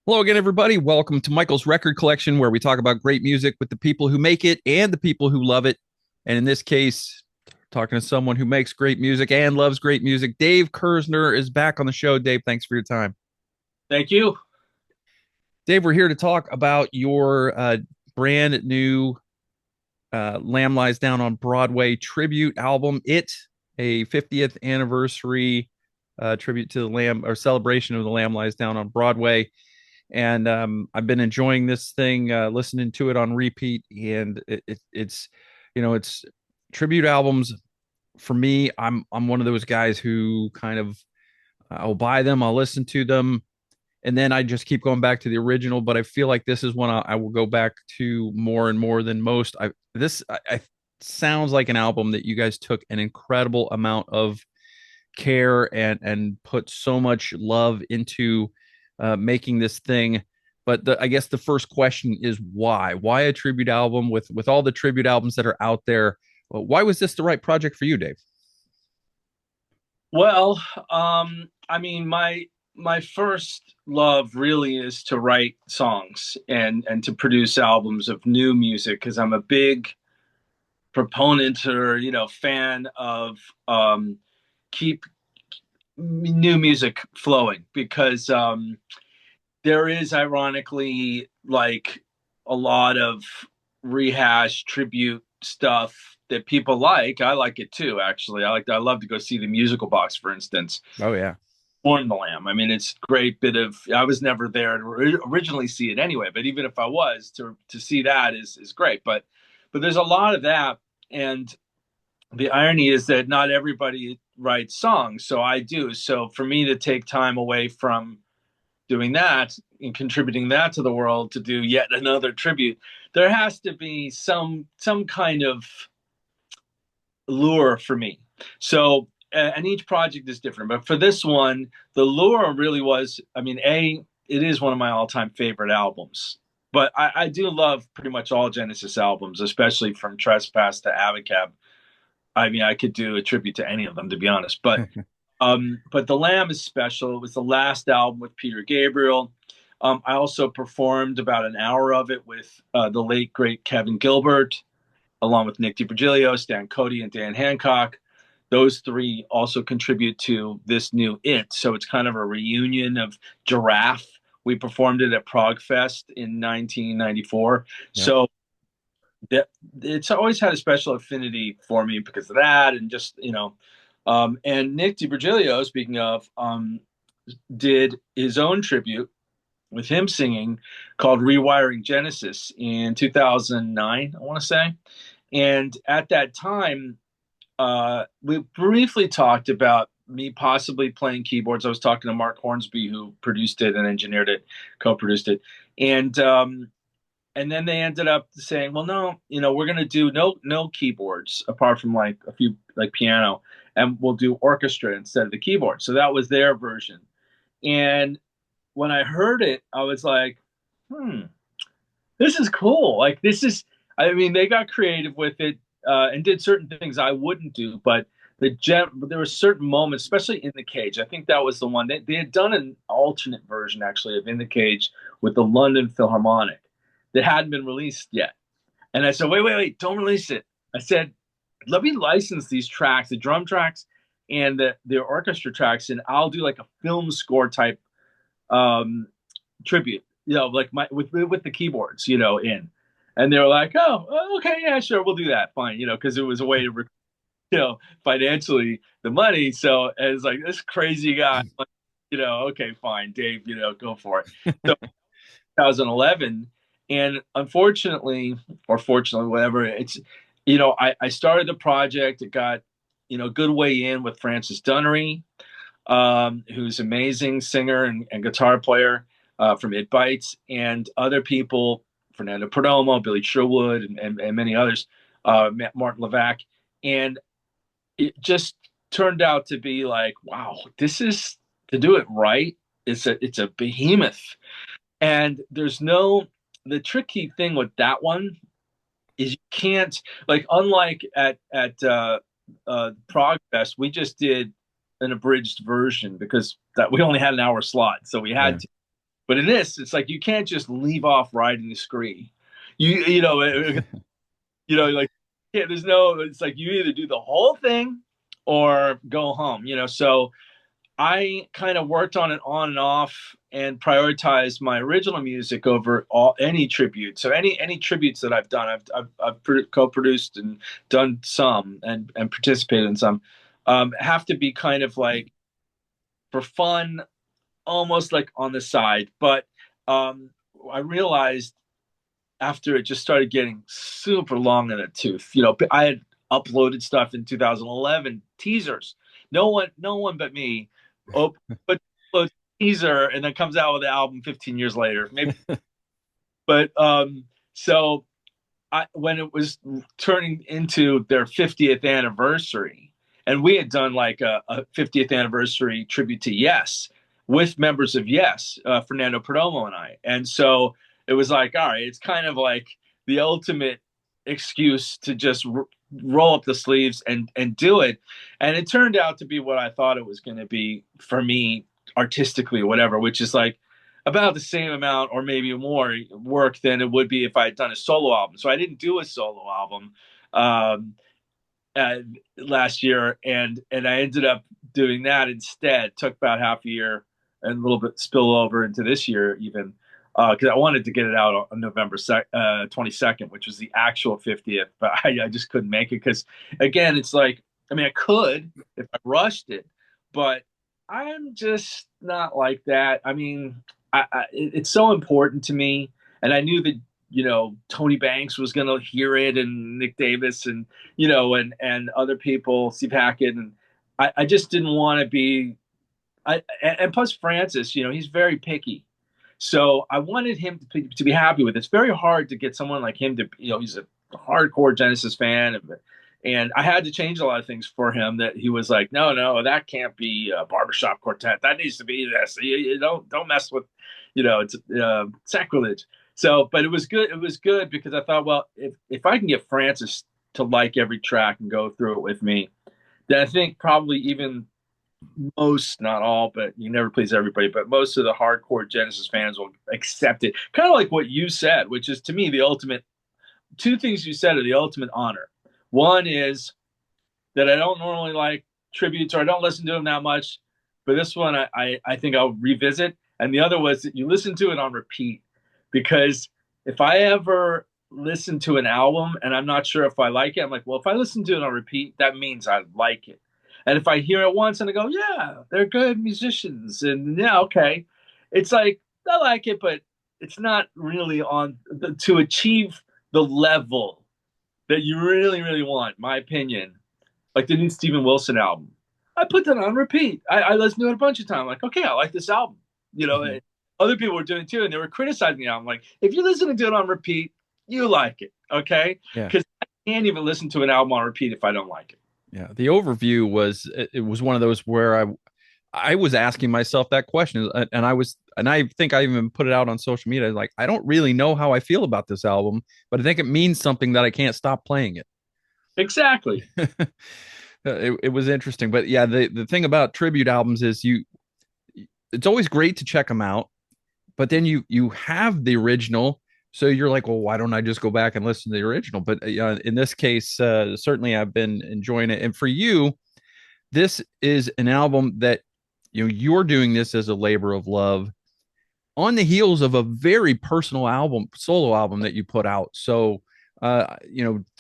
Hello again, everybody. Welcome to Michael's Record Collection, where we talk about great music with the people who make it and the people who love it. And in this case, talking to someone who makes great music and loves great music. Dave Kerzner is back on the show. Dave, thanks for your time. Thank you. Dave, we're here to talk about your brand new Lamb Lies Down on Broadway tribute album. A 50th anniversary tribute to the Lamb or celebration of the Lamb Lies Down on Broadway. And I've been enjoying this thing, listening to it on repeat, and it's tribute albums for me. I'm one of those guys who kind of I'll buy them, I'll listen to them, and then I just keep going back to the original. But I feel like this is one I will go back to more and more than most. I sounds like an album that you guys took an incredible amount of care and put so much love into making this thing. But I guess the first question is why? Why a tribute album with all the tribute albums that are out there? Why was this the right project for you, Dave? Well, I mean, my first love really is to write songs and to produce albums of new music because I'm a big proponent or fan of keep new music flowing because there is ironically like a lot of rehash tribute stuff that people like. I like it too, actually. I love to go see the musical box, for instance. Oh yeah. Born the Lamb. I mean, it's a great bit of. I was never there to originally see it anyway, but even if I was, to see that is great. But there's a lot of that, and the irony is that not everybody writes songs, so I do. So for me to take time away from doing that and contributing that to the world to do yet another tribute, there has to be some kind of lure for me. So and each project is different, but for this one, the lure really was, I mean, it is one of my all-time favorite albums. But I do love pretty much all Genesis albums, especially from Trespass to Abacab. I mean, I could do a tribute to any of them, to be honest. But The Lamb is special. It was the last album with Peter Gabriel. I also performed about an hour of it with the late great Kevin Gilbert, along with Nick DiVirgilio, Stan Cody, and Dan Hancock. Those three also contribute to this new It. So it's kind of a reunion of Giraffe. We performed it at Prague Fest in 1994. Yep. So that, it's always had a special affinity for me because of that, and just and Nick DiVirgilio, speaking of, did his own tribute with him singing called "Rewiring Genesis" in 2009, I want to say. And at that time, we briefly talked about me possibly playing keyboards. I was talking to Mark Hornsby, who produced it and engineered it, co-produced it, and then they ended up saying, "Well, no, we're going to do no keyboards apart from like a few like piano, and we'll do orchestra instead of the keyboard." So that was their version. And when I heard it, I was like, "Hmm, this is cool. Like this is." I mean, they got creative with it and did certain things I wouldn't do, but there were certain moments, especially in the cage. I think that was the one they had done an alternate version actually of In the Cage with the London Philharmonic that hadn't been released yet. And I said, wait, don't release it. I said, let me license these tracks, the drum tracks and the orchestra tracks, and I'll do like a film score type um, tribute, like with the keyboards, in. And they were like, oh, okay, yeah, sure, we'll do that, fine, because it was a way to, financially the money. So it's like this crazy guy, like, okay, fine, Dave, go for it. So 2011, and unfortunately, or fortunately, whatever, it's I started the project. It got good way in with Francis Dunnery, who's an amazing singer and guitar player from It Bites, and other people, Fernando Perdomo, Billy Sherwood, and many others, Martin Levac, and it just turned out to be like, wow, this is to do it right. It's a behemoth, and the tricky thing with that one is you can't, like, unlike at Prague Fest, we just did an abridged version because that we only had an hour slot, so we had Yeah. to. But in this, it's like you can't just leave off riding the scree. You know like yeah, there's no. It's like you either do the whole thing or go home. So I kind of worked on it on and off and prioritized my original music over any tribute. So any tributes that I've done, I've co-produced and done some and participated in some. Have to be kind of like for fun, almost like on the side. But um, I realized after it just started getting super long in the tooth. I had uploaded stuff in 2011 teasers. No one but me. Oh, but teaser and then comes out with the album 15 years later, maybe. But so when it was turning into their 50th anniversary, and we had done like a 50th anniversary tribute to Yes with members of Yes, Fernando Perdomo and I. And so it was like, all right, it's kind of like the ultimate excuse to just roll up the sleeves and do it. And it turned out to be what I thought it was going to be for me artistically or whatever, which is like about the same amount or maybe more work than it would be if I had done a solo album. So I didn't do a solo album um, uh, last year, and I ended up doing that instead. Took about half a year and a little bit spill over into this year even because I wanted to get it out on November 22nd, which was the actual 50th, but I just couldn't make it because again, it's like I mean I could if I rushed it, but I'm just not like that. I mean, it's so important to me, and I knew that Tony Banks was going to hear it, and Nick Davis, and and other people, Steve Hackett, and I just didn't want to be. And plus Francis, he's very picky, so I wanted him to be happy with it. It's very hard to get someone like him to, he's a hardcore Genesis fan, and I had to change a lot of things for him. That he was like, no, no, that can't be a barbershop quartet. That needs to be this. You don't mess with, it's sacrilege. So, but it was good. It was good because I thought, well, if I can get Francis to like every track and go through it with me, then I think probably even most, not all, but you never please everybody, but most of the hardcore Genesis fans will accept it. Kind of like what you said, which is to me the ultimate. Two things you said are the ultimate honor. One is that I don't normally like tributes or I don't listen to them that much, but this one I think I'll revisit. And the other was that you listen to it on repeat because if I ever listen to an album and I'm not sure if I like it, I'm like, well, if I listen to it on repeat, that means I like it. And if I hear it once and I go, yeah, they're good musicians, and yeah, okay, it's like I like it, but it's not really on to achieve the level that you really, really want. My opinion, like the new Steven Wilson album. I put that on repeat. I listened to it a bunch of times. Like, okay, I like this album. Mhm. Other people were doing it too, and they were criticizing the album. Like, if you're listening to it on repeat, you like it, okay? Yeah. Because I can't even listen to an album on repeat if I don't like it. Yeah. The overview was it was one of those where I was asking myself that question, and I think I even put it out on social media. Like, I don't really know how I feel about this album, but I think it means something that I can't stop playing it. Exactly. It was interesting, but yeah, the thing about tribute albums is it's always great to check them out, but then you have the original, so you're like, well, why don't I just go back and listen to the original? But in this case, certainly I've been enjoying it, and for you, this is an album that you're doing this as a labor of love on the heels of a very personal album, solo album that you put out. So,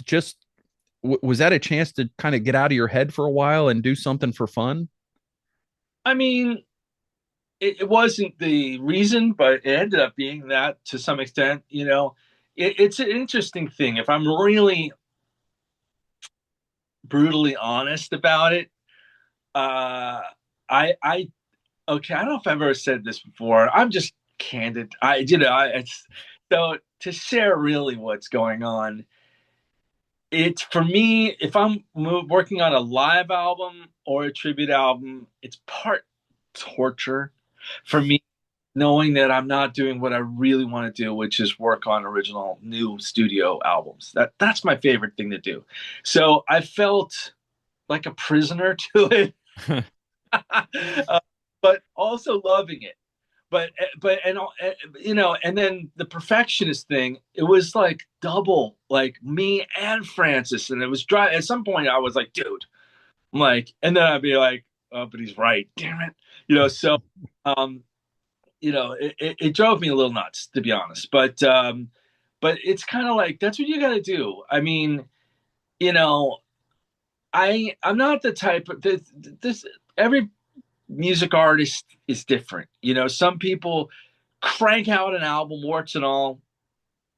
just was that a chance to kind of get out of your head for a while and do something for fun? I mean, it wasn't the reason, but it ended up being that to some extent. It's an interesting thing. If I'm really brutally honest about it, uh, I okay. I don't know if I've ever said this before. I'm just candid. It's so to share really what's going on. It's for me, if I'm working on a live album or a tribute album, it's part torture for me knowing that I'm not doing what I really want to do, which is work on original new studio albums. That's my favorite thing to do. So I felt like a prisoner to it, uh, but also loving it. but you know, and then the perfectionist thing, it was like double, like me and Francis, and it was dry. At some point I was like, dude, I'm like, and then I'd be like, oh, but he's right, damn it, you know. So um you know, it drove me a little nuts, to be honest, but it's kind of like that's what you got to do. I mean, you know, I'm not the type of this every music artist is different. You know, some people crank out an album, warts and all,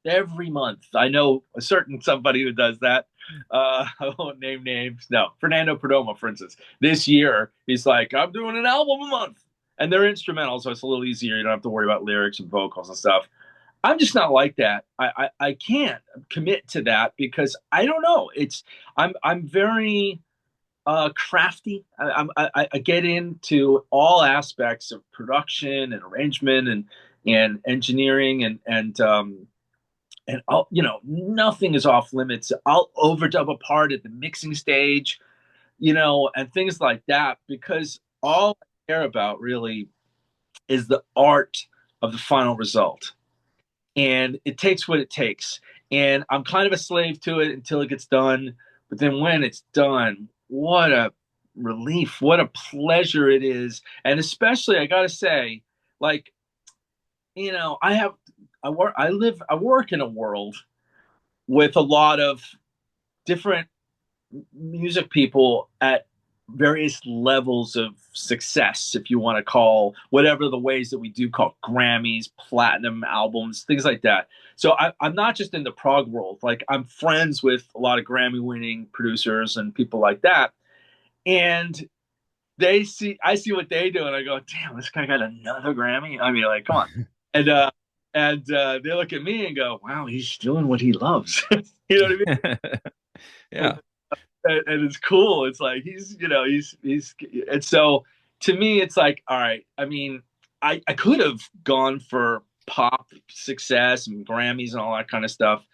every month. I know a certain somebody who does that. I won't name names. No, Fernando Perdomo, for instance. This year, he's like, I'm doing an album a month. And they're instrumental, so it's a little easier. You don't have to worry about lyrics and vocals and stuff. I'm just not like that. I can't commit to that because I don't know. I'm very crafty. I get into all aspects of production and arrangement and engineering and I'll, you know, nothing is off limits. I'll overdub a part at the mixing stage, you know, and things like that because all I care about really is the art of the final result. And it takes what it takes. And I'm kind of a slave to it until it gets done. But then when it's done, what a relief, what a pleasure it is. And especially, I got to say, like, you know, I work in a world with a lot of different music people at various levels of success, if you want to call whatever the ways that we do call Grammys, platinum albums, things like that. So I'm not just in the prog world. Like I'm friends with a lot of Grammy winning producers and people like that. And I see what they do and I go, damn, this guy got another Grammy. I mean, like, come on. And, they look at me and go, wow, he's doing what he loves. You know what I mean? Yeah. And it's cool. It's like you know, he's, and so to me, it's like, all right. I mean, I could have gone for pop success and Grammys and all that kind of stuff.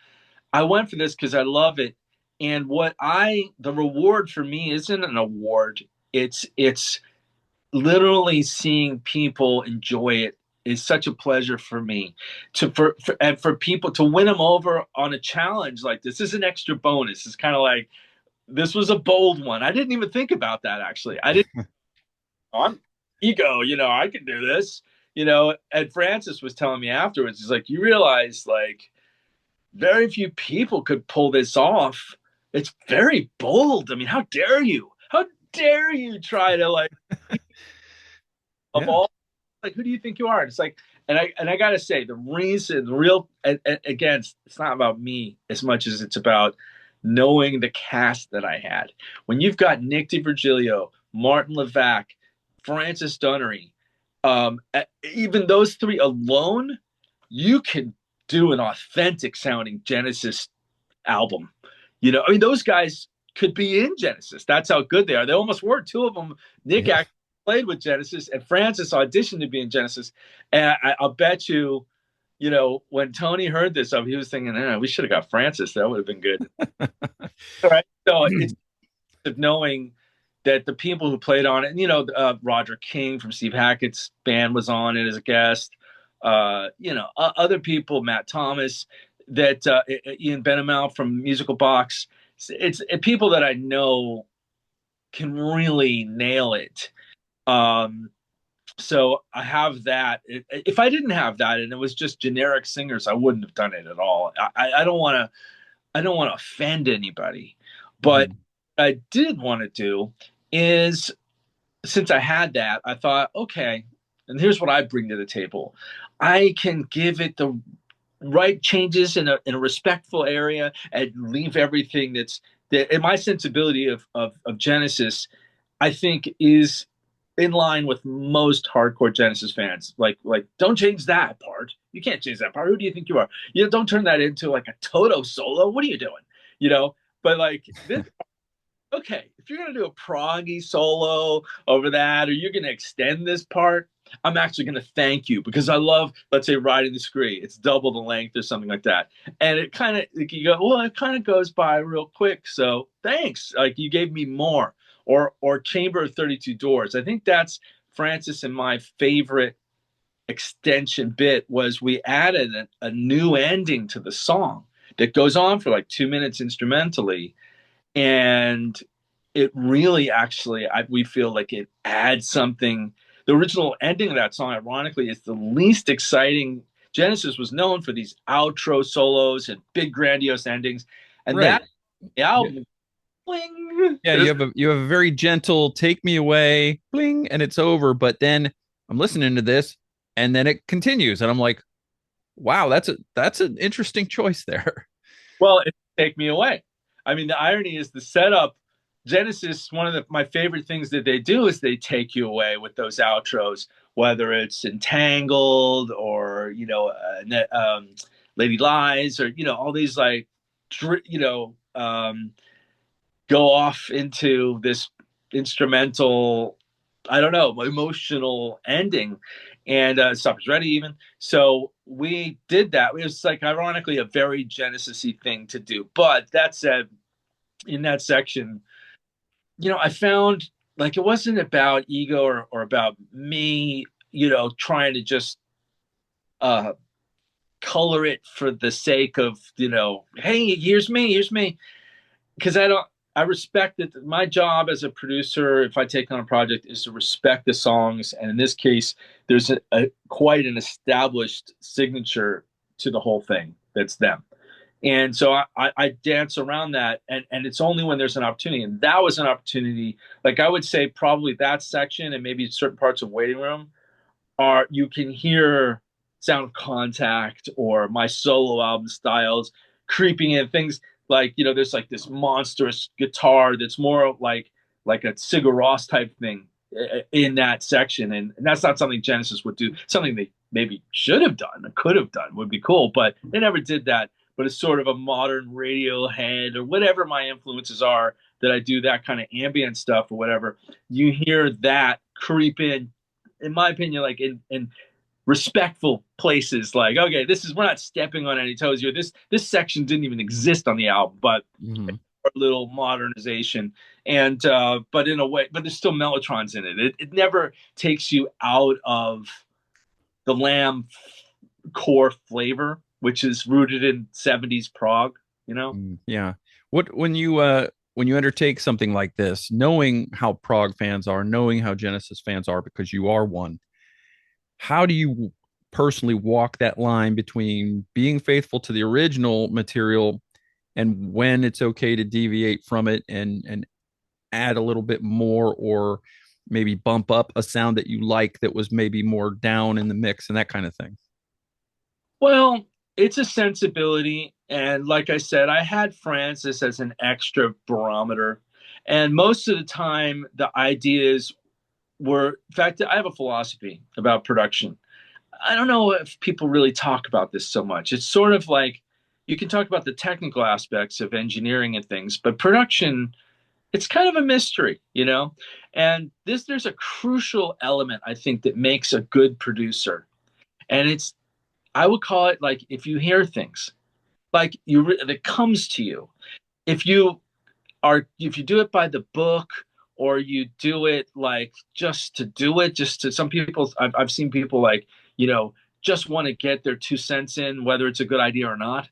I went for this because I love it. And the reward for me isn't an award. It's literally seeing people enjoy it is such a pleasure for me and for people to win them over on a challenge like this is an extra bonus. It's kind of like, this was a bold one. I didn't even think about that actually. I didn't. I'm ego. You know, I can do this. You know, and Francis was telling me afterwards. He's like, you realize like very few people could pull this off. It's very bold. I mean, how dare you? How dare you try to like of Yeah. all like who do you think you are? And it's like, and I gotta say, the reason, the real, and again, it's not about me as much as it's about knowing the cast that I had. When you've got Nick DiVirgilio, Martin Levac, Francis Dunnery, even those three alone, you can do an authentic sounding Genesis album. You know, I mean, those guys could be in Genesis. That's how good they are. They almost were. Two of them, Nick Yeah. actually played with Genesis, and Francis auditioned to be in Genesis. And I'll bet you, you know, when Tony heard this, he was thinking, we should have got Francis. That would have been good. All right. So it's of knowing that the people who played on it, and, you know, Roger King from Steve Hackett's band was on it as a guest. You know, other people, Matt Thomas, that Ian Benamal from Musical Box. It's people that I know can really nail it. Um, so I have that. If I didn't have that and it was just generic singers, I wouldn't have done it at all. I don't want to. I don't want to offend anybody, but Mhm. what I did want to do is since I had that, I thought, okay, and here's what I bring to the table. I can give it the right changes in a respectful area and leave everything that's that in my sensibility of Genesis, I think is in line with most hardcore Genesis fans. Like don't change that part. You can't change that part. Who do you think you are? You know, don't turn that into like a Toto solo. What are you doing? You know, but like this, okay, if you're gonna do a proggy solo over that, or you're gonna extend this part, I'm actually gonna thank you because I love, let's say, riding the scree. It's double the length or something like that, and it kind of like you go, well, it kind of goes by real quick. So thanks, like you gave me more. Or Chamber of 32 Doors. I think that's Francis and my favorite extension bit was we added a new ending to the song that goes on for like 2 minutes instrumentally, and it really actually we feel like it adds something. The original ending of that song, ironically, is the least exciting. Genesis was known for these outro solos and big grandiose endings, and Right. that the Yeah. album, bling, Yeah, you have a very gentle take me away, bling, and it's over. But then I'm listening to this, and then it continues, and I'm like, wow, that's an interesting choice there. well, it take me away. I mean, the irony is the setup. Genesis, one of my favorite things that they do is they take you away with those outros, whether it's Entangled or Lady Lies, or all these like go off into this instrumental, I don't know, emotional ending. And Stop is Ready, even. So we did that. It was like, ironically, a very Genesis-y thing to do. But that said, in that section, I found like it wasn't about ego or about me, trying to just uh, color it for the sake of, hey, here's me. Because I respect that my job as a producer, if I take on a project, is to respect the songs, and in this case there's a quite an established signature to the whole thing that's them. And so I dance around that, and it's only when there's an opportunity, and that was an opportunity. Like, I would say probably that section and maybe certain parts of Waiting Room are, you can hear Sound of Contact or my solo album styles creeping in, things like, there's like this monstrous guitar that's more like a Sigur Rós type thing in that section, and that's not something Genesis would do. Something they maybe should have done or could have done would be cool, but they never did that. But it's sort of a modern Radiohead or whatever my influences are, that I do that kind of ambient stuff or whatever. You hear that creep in my opinion, like in respectful places. Like, okay, this is, we're not stepping on any toes here. This section didn't even exist on the album, but Mhm. a little modernization. And but in a way, but there's still mellotrons in it. It never takes you out of the Lamb core flavor, which is rooted in 70s prog. Yeah. What when you undertake something like this, knowing how prog fans are, knowing how Genesis fans are, because you are one, how do you personally walk that line between being faithful to the original material and when it's okay to deviate from it and add a little bit more, or maybe bump up a sound that you like that was maybe more down in the mix and that kind of thing? Well, it's a sensibility. And like I said, I had Francis as an extra barometer. And most of the time, the ideas were, in fact, I have a philosophy about production. I don't know if people really talk about this so much. It's sort of like, you can talk about the technical aspects of engineering and things, but production, it's kind of a mystery. And there's a crucial element, I think, that makes a good producer. And I would call it, like, if you hear things like that comes to you, if you if you do it by the book, or you do it like just to do it, just to, some people, I've seen people like, just want to get their 2 cents in, whether it's a good idea or not.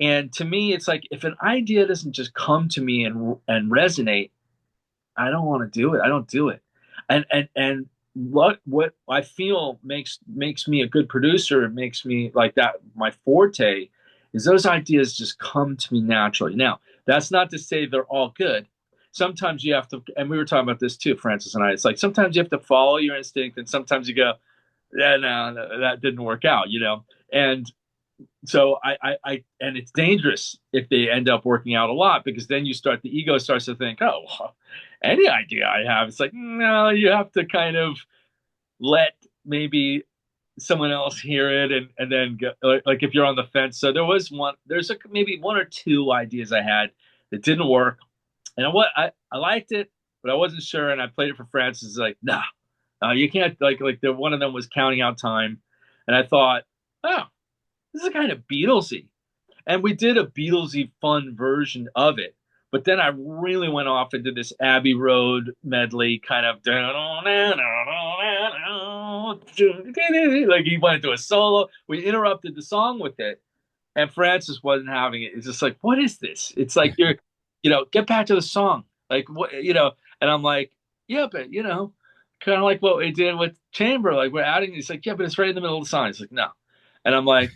And to me, it's like, if an idea doesn't just come to me and resonate, I don't want to do it. I don't do it. And what I feel makes me a good producer, it makes me like that, my forte, is those ideas just come to me naturally. Now, that's not to say they're all good. Sometimes you have to, and we were talking about this too, Francis and I. It's like, sometimes you have to follow your instinct, and sometimes you go, yeah, no, that didn't work out. And so and it's dangerous if they end up working out a lot, because then the ego starts to think, oh, well, any idea I have, it's like, no, you have to kind of let maybe someone else hear it, and then go, like if you're on the fence. So there's maybe one or two ideas I had that didn't work, and I liked it, but I wasn't sure, and I played it for Francis. It's like, nah, you can't, like the one of them was Counting Out Time, and I thought, oh, this is kind of Beatlesy, and we did a Beatlesy fun version of it. But then I really went off into this Abbey Road medley kind of, like he went into a solo. We interrupted the song with it, and Francis wasn't having it. It's just like, what is this? It's like get back to the song. Like what. And I'm like, yeah, but kind of like what we did with Chamber. Like we're adding. He's like, yeah, but it's right in the middle of the song. It's like, no, and I'm like,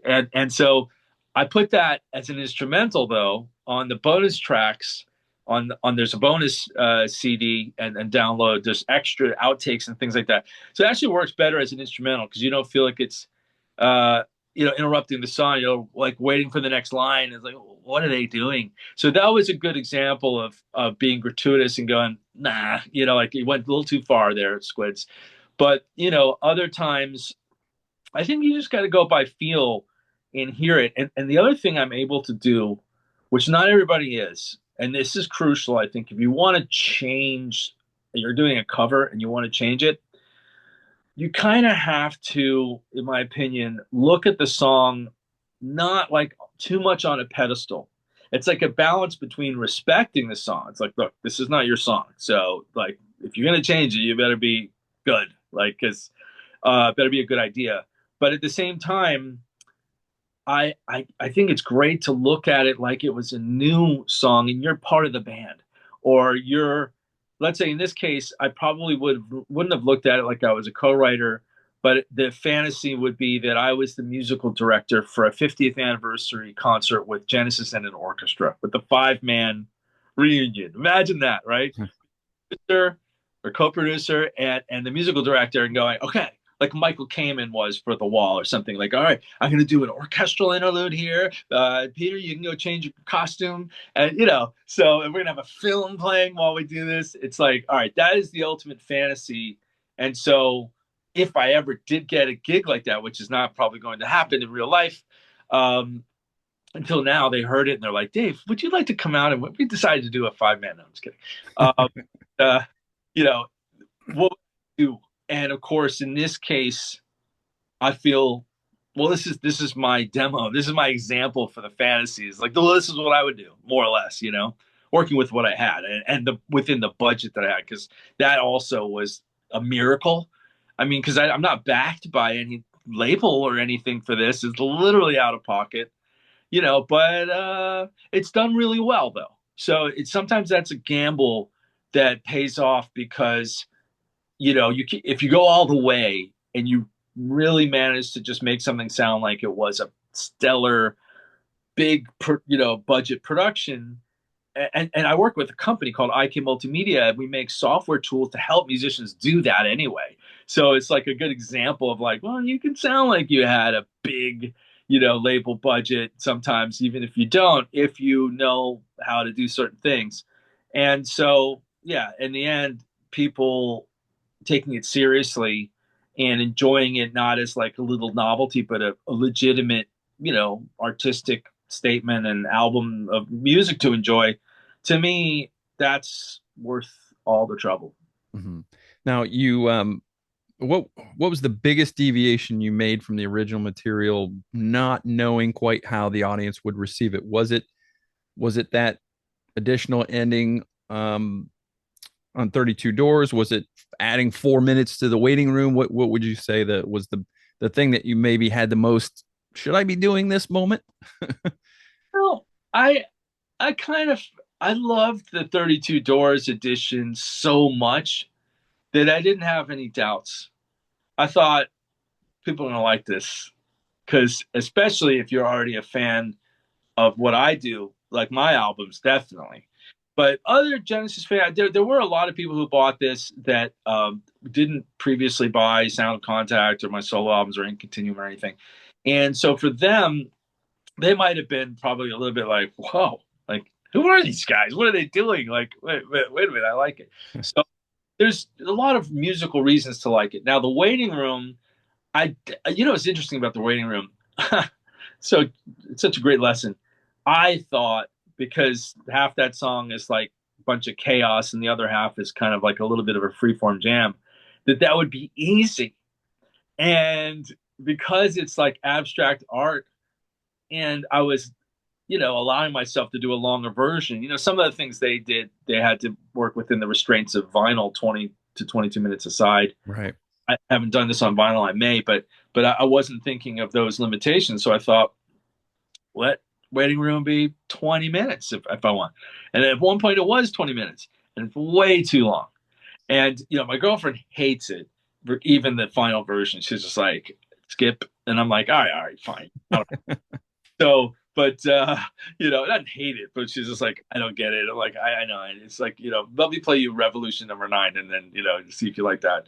and so I put that as an instrumental though on the bonus tracks. On there's a bonus CD and download. There's extra outtakes and things like that. So it actually works better as an instrumental because you don't feel like it's uh, interrupting the song. Like waiting for the next line. It's like, what are they doing? So that was a good example of being gratuitous and going, nah, like you went a little too far there, Squids. But other times I think you just got to go by feel and hear it. And the other thing I'm able to do, which not everybody is, and this is crucial, I think, if you want to change, you're doing a cover and you want to change it, you kind of have to, in my opinion, look at the song not like too much on a pedestal. It's like a balance between respecting the song. It's like, look, this is not your song. So, like, if you're going to change it, you better be good. Like, because better be a good idea. But at the same time, I think it's great to look at it like it was a new song and you're part of the band, or let's say in this case, I probably wouldn't have looked at it like I was a co-writer, but the fantasy would be that I was the musical director for a 50th anniversary concert with Genesis and an orchestra with the 5-man reunion. Imagine that, right? Producer or co-producer and the musical director and going, okay, like Michael Kamen was for The Wall or something. Like, all right, I'm going to do an orchestral interlude here. Peter, you can go change your costume, and so and we're going to have a film playing while we do this. It's like, all right, that is the ultimate fantasy. And so, if I ever did get a gig like that, which is not probably going to happen in real life, um, until now, they heard it and they're like, Dave, would you like to come out? And we decided to do a 5-man. No, I'm just kidding. Um, uh, you know, what would you do? And of course, in this case, I feel, well, this is my demo. This is my example for the fantasies. Like, well, this is what I would do, more or less. Working with what I had and within the budget that I had, because that also was a miracle. I mean, because I'm not backed by any label or anything for this. It's literally out of pocket. But it's done really well though. So it's sometimes that's a gamble that pays off because if you go all the way and you really manage to just make something sound like it was a stellar big budget production. And I work with a company called IK Multimedia. We make software tools to help musicians do that anyway. So it's like a good example of like, well, you can sound like you had a big, label budget sometimes, even if you don't, if you know how to do certain things. And so, yeah, in the end, people taking it seriously and enjoying it not as like a little novelty, but a legitimate, artistic statement and album of music to enjoy. To me, that's worth all the trouble. Mm-hmm. Now, what was the biggest deviation you made from the original material, not knowing quite how the audience would receive it? Was it that additional ending on 32 Doors? Was it adding 4 minutes to the waiting room? What would you say that was the thing that you maybe had the most? Should I be doing this moment? Well, I kind of I loved the 32 Doors edition so much that I didn't have any doubts. I thought people are gonna like this because especially if you're already a fan of what I do, like my albums, definitely. But other Genesis fans, there were a lot of people who bought this that didn't previously buy Sound of Contact or my solo albums or In Continuum or anything. And so for them, they might have been probably a little bit like, whoa, like, who are these guys? What are they doing? Like, wait a minute, I like it. So there's a lot of musical reasons to like it. Now, the waiting room, it's interesting about the waiting room. So it's such a great lesson. I thought because half that song is like a bunch of chaos and the other half is kind of like a little bit of a freeform jam, that would be easy. And because it's like abstract art, and I was, allowing myself to do a longer version. Some of the things they did, they had to work within the restraints of vinyl 20 to 22 minutes a side. Right. I haven't done this on vinyl. I may, but I wasn't thinking of those limitations. So I thought, let waiting room be 20 minutes if I want. And at one point it was 20 minutes, and it's way too long. And my girlfriend hates it, even the final version. She's just like, skip. And I'm like, all right, fine. I don't so, but not hate it, but she's just like, I don't get it. I'm like, I know. It's like, let me play you Revolution #9, and then see if you like that.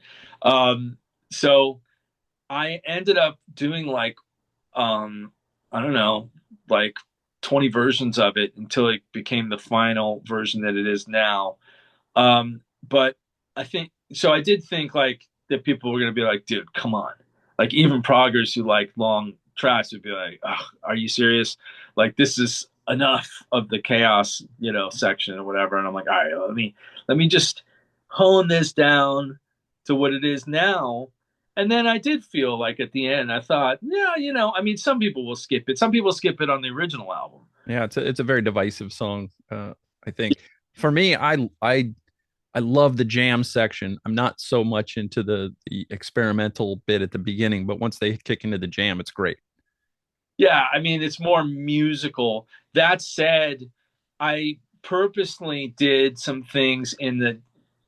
So I ended up doing like, um, I don't know, like 20 versions of it until it became the final version that it is now. But I think so. I did think like that people were going to be like, dude, come on. Like even proggers who like long tracks would be like, oh, are you serious? Like this is enough of the chaos, section or whatever. And I'm like, all right, let me just hone this down to what it is now. And then I did feel like at the end, I thought, yeah, I mean, some people will skip it. Some people skip it on the original album. Yeah, it's a very divisive song. I think for me, I love the jam section. I'm not so much into the experimental bit at the beginning, but once they kick into the jam, it's great. Yeah, I mean, it's more musical. That said, I purposely did some things in the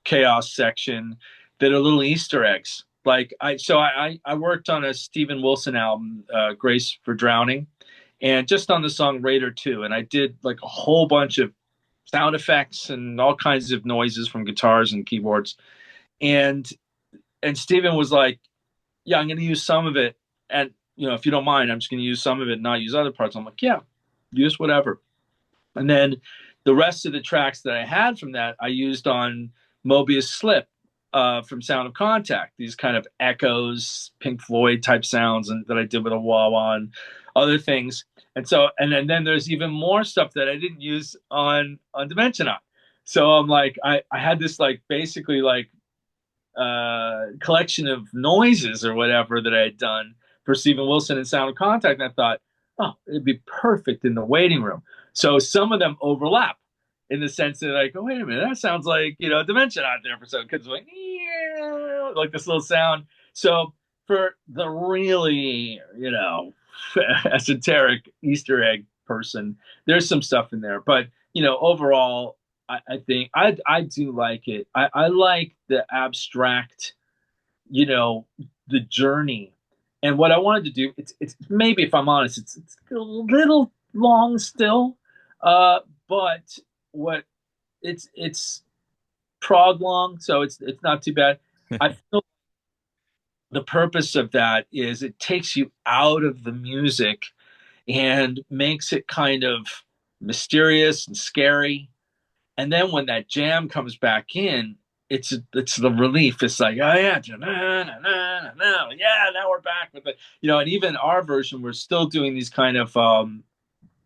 chaos section that are little Easter eggs. Like I worked on a Steven Wilson album, Grace for Drowning, and just on the song Raider 2, and I did like a whole bunch of sound effects and all kinds of noises from guitars and keyboards. And Steven was like, yeah, I'm going to use some of it. And, if you don't mind, I'm just going to use some of it and not use other parts. I'm like, yeah, use whatever. And then the rest of the tracks that I had from that, I used on Mobius Slip from Sound of Contact, these kind of echoes, Pink Floyd type sounds, and that I did with a wah wah and other things. And so, and then there's even more stuff that I didn't use on Dimensionaut. So I'm like, I had this like basically like collection of noises or whatever that I had done for Steven Wilson and Sound of Contact. And I thought, oh, it'd be perfect in the waiting room. So some of them overlap in the sense that like, oh, wait a minute, that sounds like, Dimension out there for some kids like, yeah, like this little sound. So for the really, esoteric Easter egg person, there's some stuff in there. But, overall, I think I do like it. I like the abstract, you know, the journey. And what I wanted to do, it's maybe if I'm honest, it's a little long still, but what it's prog long, so it's not too bad. I feel the purpose of that is it takes you out of the music and makes it kind of mysterious and scary. And then when that jam comes back in, it's the relief. It's like, oh yeah, yeah, now we're back with it. And even our version, we're still doing these kind of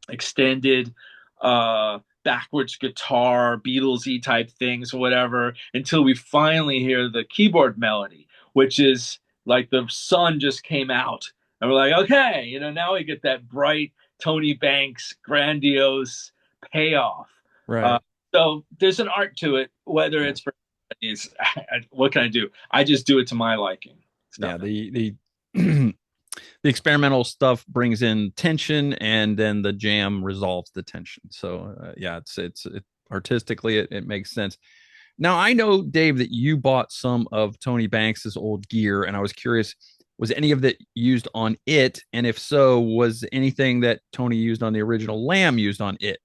extended backwards guitar, Beatlesy type things, or whatever, until we finally hear the keyboard melody, which is like the sun just came out. And we're like, okay, now we get that bright Tony Banks grandiose payoff. Uh, Right. so there's an art to it, whether Yeah. it's for what can I do? I just do it to my liking. Yeah. So The the experimental stuff brings in tension, and then the jam resolves the tension. So yeah, artistically it makes sense. Now I know, Dave, that you bought some of Tony Banks's old gear, and I was curious, was any of that used on it? And if so, was anything that Tony used on the original Lamb used on it?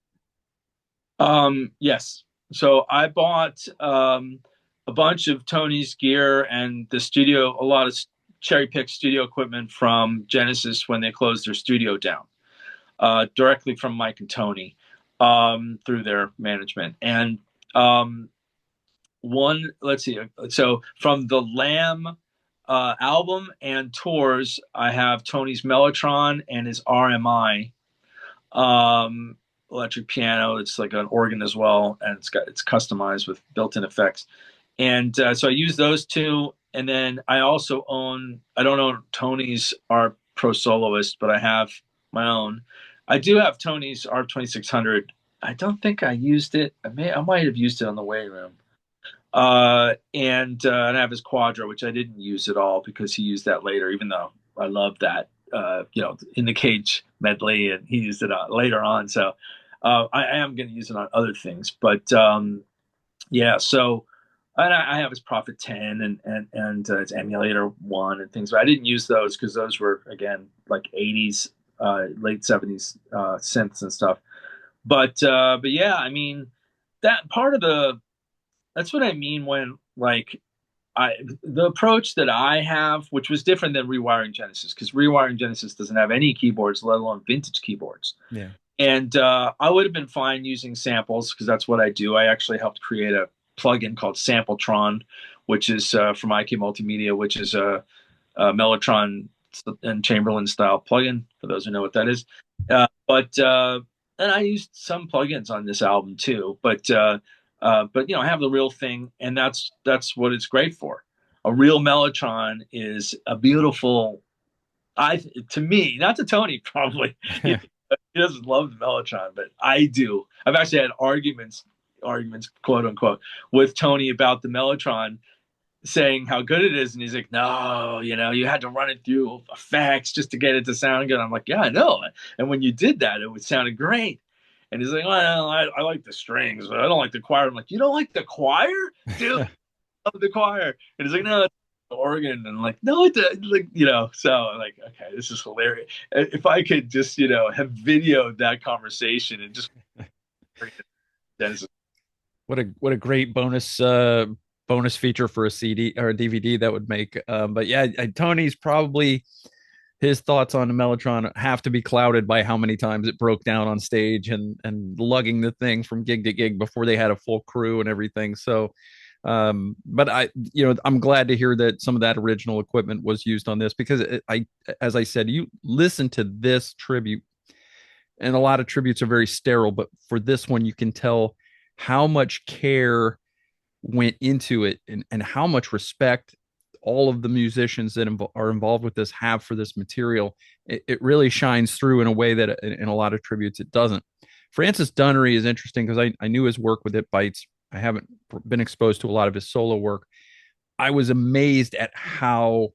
Yes. So I bought a bunch of Tony's gear and the studio, a lot of cherry picked studio equipment from Genesis when they closed their studio down, directly from Mike and Tony through their management. And um, let's see, so from the Lamb album and tours, I have Tony's Mellotron and his RMI um, electric piano. It's like an organ as well, and it's customized with built-in effects. And so I use those two, and then I also own. I don't own Tony's Art Pro Soloist, but I have my own. I do have Tony's Art 2600. I don't think I used it. I might have used it on the way room. And I have his Quadro, which I didn't use at all because he used that later, even though I love that, in the cage medley, and he used it later on. So I am going to use it on other things, but yeah. So and I have his Prophet 10 and his Emulator 1 and things, but I didn't use those because those were again like 80s, late 70s synths and stuff. But yeah, I mean that part of the that's what I mean when like I the approach that I have, which was different than rewiring Genesis, because rewiring Genesis doesn't have any keyboards, let alone vintage keyboards. Yeah. And I would have been fine using samples because that's what I do. I actually helped create a plugin called Sampletron, which is from IK Multimedia, which is a Mellotron and Chamberlain style plugin, for those who know what that is. But and I used some plugins on this album too. But I have the real thing, and that's what it's great for. A real Mellotron is a beautiful. I To me, not to Tony, probably. He, he doesn't love the Mellotron, but I do. I've actually had arguments, quote unquote, with Tony about the Mellotron, saying how good it is, and he's like, "No, you had to run it through effects just to get it to sound good." I'm like, "Yeah, I know." And when you did that, it would sounded great. And he's like, "Well, I like the strings, but I don't like the choir." I'm like, "You don't like the choir, dude? I love the choir." And he's like, "No, it's the organ." And I'm like, "No, it's So I'm like, okay, this is hilarious. If I could just have videoed that conversation and just Dennis. What a great bonus feature for a CD or a DVD that would make. But yeah, Tony's probably his thoughts on the Mellotron have to be clouded by how many times it broke down on stage and lugging the thing from gig to gig before they had a full crew and everything. So, but I'm glad to hear that some of that original equipment was used on this because as I said, you listen to this tribute, and a lot of tributes are very sterile, but for this one, you can tell how much care went into it and how much respect all of the musicians that are involved with this have for this material. It really shines through in a way that in a lot of tributes it doesn't. Francis Dunnery is interesting because I knew his work with It Bites. I haven't been exposed to a lot of his solo work. I was amazed at how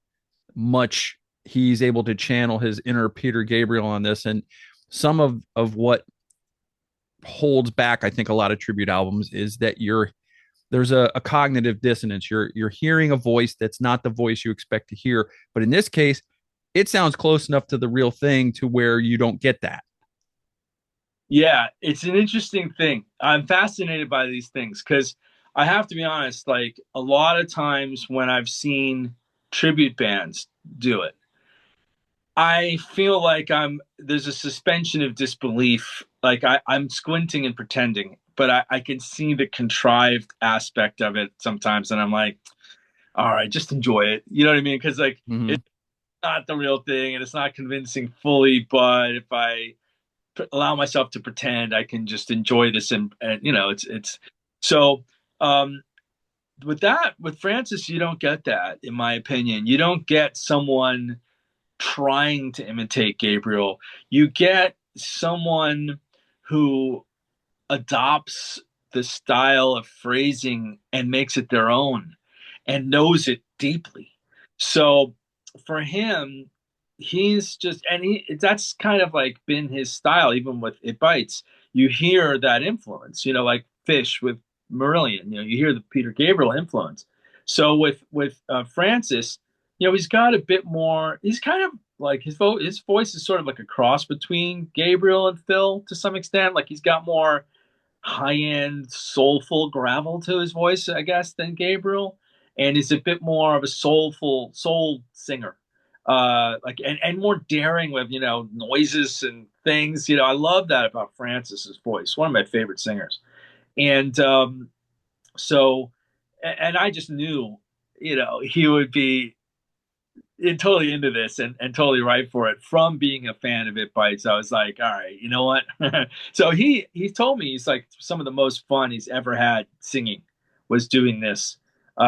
much he's able to channel his inner Peter Gabriel on this, and some of what holds back I think a lot of tribute albums is that there's a cognitive dissonance. You're hearing a voice that's not the voice you expect to hear, but in this case it sounds close enough to the real thing to where you don't get that. Yeah, it's an interesting thing. I'm fascinated by these things because I have to be honest, like a lot of times when I've seen tribute bands do it, I feel like there's a suspension of disbelief. Like I'm squinting and pretending, but I can see the contrived aspect of it sometimes, and I'm like, all right, just enjoy it. You know what I mean? Because like Mm-hmm. it's not the real thing and it's not convincing fully, but if I allow myself to pretend, I can just enjoy this, and it's so. Um, with Francis, you don't get that, in my opinion. You don't get someone trying to imitate Gabriel. You get someone who adopts the style of phrasing and makes it their own and knows it deeply. So for him, he's just, and that's kind of like been his style, even with It Bites. You hear that influence, like Fish with Marillion, you hear the Peter Gabriel influence. So with Francis, he's got a bit more, he's kind of like his voice is sort of like a cross between Gabriel and Phil to some extent. Like he's got more high end, soulful gravel to his voice, I guess, than Gabriel, and is a bit more of a soulful soul singer, like and more daring with noises and things. I love that about Francis's voice. One of my favorite singers, and so and I just knew, he would be totally into this and totally right for it from being a fan of It Bites. I was like, all right, you know what? So he told me he's like some of the most fun he's ever had singing was doing this